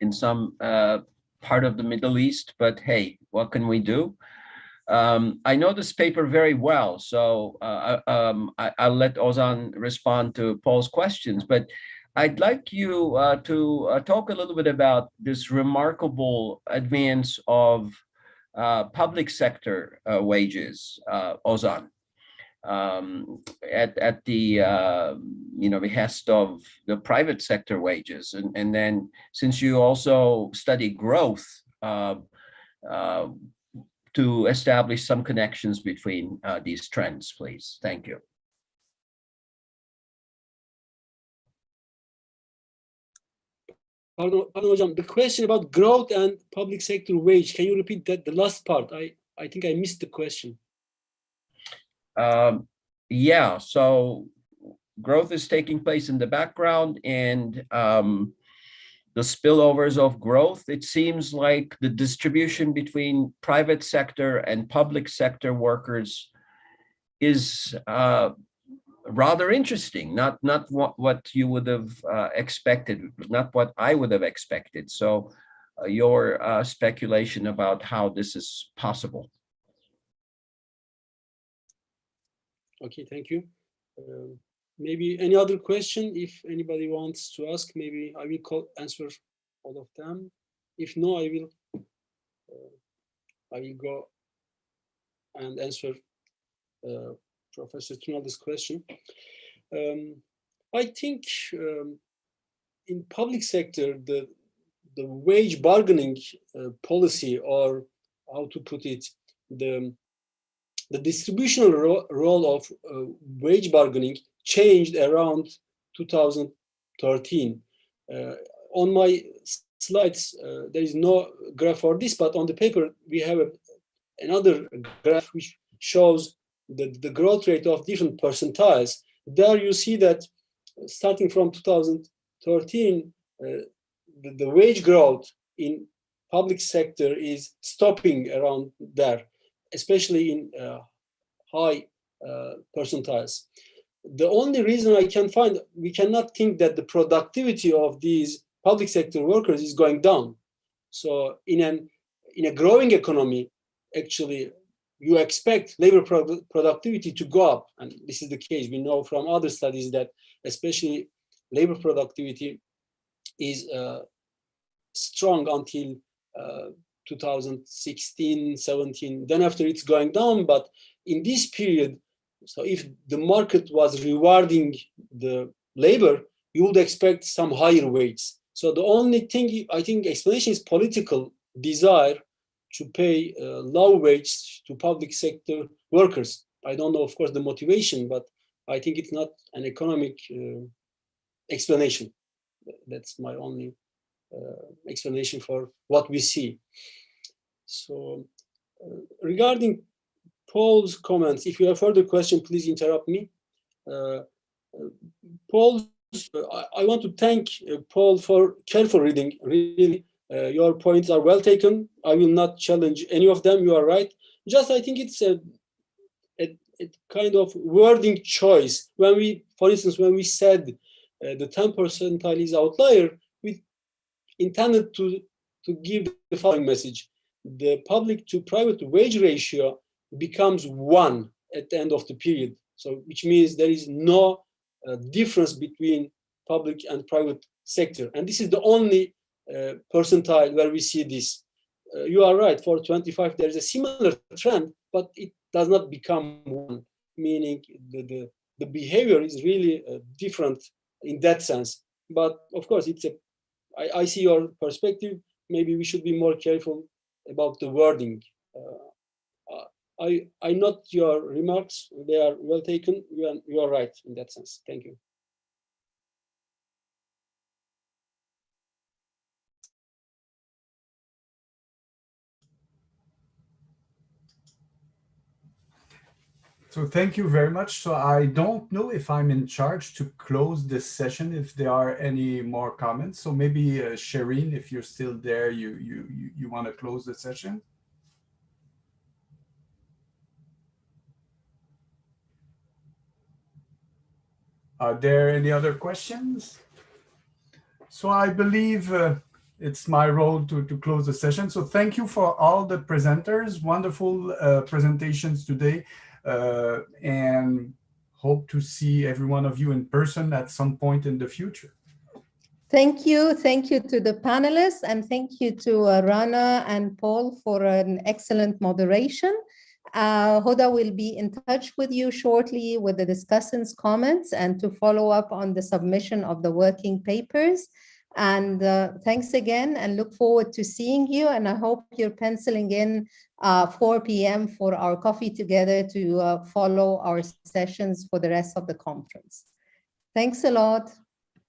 in some part of the Middle East, but hey, what can we do? I know this paper very well, so I'll let Ozan respond to Paul's questions, but I'd like you to talk a little bit about this remarkable advance of public sector wages, Ozan, at the behest of the private sector wages, and then since you also study growth, to establish some connections between these trends, please. Thank you. Pardon, Hocam, the question about growth and public sector wage, can you repeat that, the last part? I think I missed the question. Yeah, so growth is taking place in the background, and the spillovers of growth, it seems like the distribution between private sector and public sector workers is rather interesting, not what you would have expected, not what I would have expected. So your speculation about how this is possible. Okay, thank you. Maybe any other question, if anybody wants to ask, maybe I will answer all of them. If no, I will go and answer Professor Tunali's question. I think in public sector, the wage bargaining policy, or how to put it, the distributional role of wage bargaining changed around 2013. On my slides, there is no graph for this, but on the paper, we have another graph which shows the growth rate of different percentiles. There you see that starting from 2013, the wage growth in public sector is stopping around there, especially in high percentiles. The only reason I can find, we cannot think that the productivity of these public sector workers is going down. So in a growing economy, actually, you expect labor productivity to go up. And this is the case. We know from other studies that especially labor productivity is strong until 2016, 17. Then after it's going down. But in this period, so if the market was rewarding the labor, you would expect some higher wages. So the only thing, I think, explanation is political desire to pay low wage to public sector workers. I don't know, of course, the motivation, but I think it's not an economic explanation. That's my only explanation for what we see. So regarding Paul's comments, if you have further questions, please interrupt me. Paul, I want to thank Paul for careful reading. Really, your points are well taken. I will not challenge any of them. You are right. Just I think it's a kind of wording choice. When we, for instance, when we said the 10 percentile is outlier, we intended to give the following message: the public to private wage ratio becomes 1 at the end of the period. So which means there is no difference between public and private sector. And this is the only percentile where we see this. You are right, for 25, there is a similar trend, but it does not become 1, meaning the behavior is really different in that sense. But of course, I see your perspective. Maybe we should be more careful about the wording. I note your remarks. They are well taken. You are right in that sense. Thank you. So thank you very much. So I don't know if I'm in charge to close this session, if there are any more comments. So maybe Shireen, if you're still there, you want to close the session? Are there any other questions? So I believe it's my role to close the session. So thank you for all the presenters, wonderful presentations today, and hope to see every one of you in person at some point in the future. Thank you. Thank you to the panelists, and thank you to Rana and Paul for an excellent moderation. Huda will be in touch with you shortly with the discussants' comments and to follow up on the submission of the working papers. And thanks again, and look forward to seeing you. And I hope you're penciling in 4 p.m. for our coffee together to follow our sessions for the rest of the conference. Thanks a lot.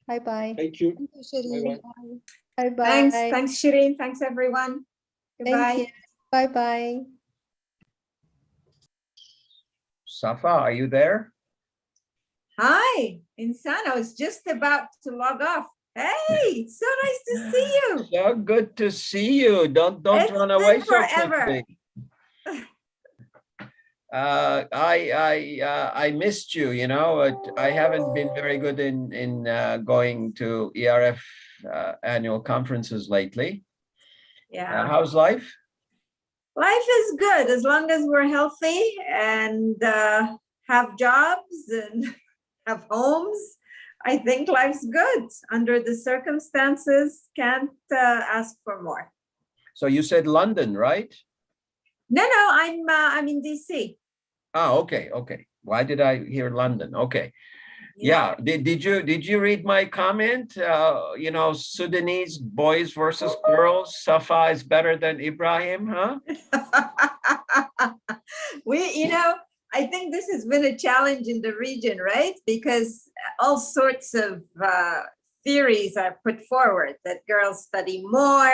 Bye-bye. Thank you. Thank you, Shireen. Bye-bye. Bye-bye. Thanks, Shireen. Thanks, everyone. Goodbye. Thank you. Bye-bye. Safa, are you there? Hi, Insan. I was just about to log off. Hey, it's so nice to see you. So good to see you. Don't It's run been away so forever. quickly. I missed you. You know, I haven't been very good in going to ERF annual conferences lately. Yeah. How's life? Life is good as long as we're healthy and have jobs and have homes. I think life's good. Under the circumstances, can't ask for more. So you said London, right? No, I'm in DC. Oh, okay. Why did I hear London? Okay. Yeah. Did you read my comment? You know, Sudanese boys versus girls. Safa is better than Ibrahim, huh? I think this has been a challenge in the region, right? Because all sorts of theories are put forward that girls study more,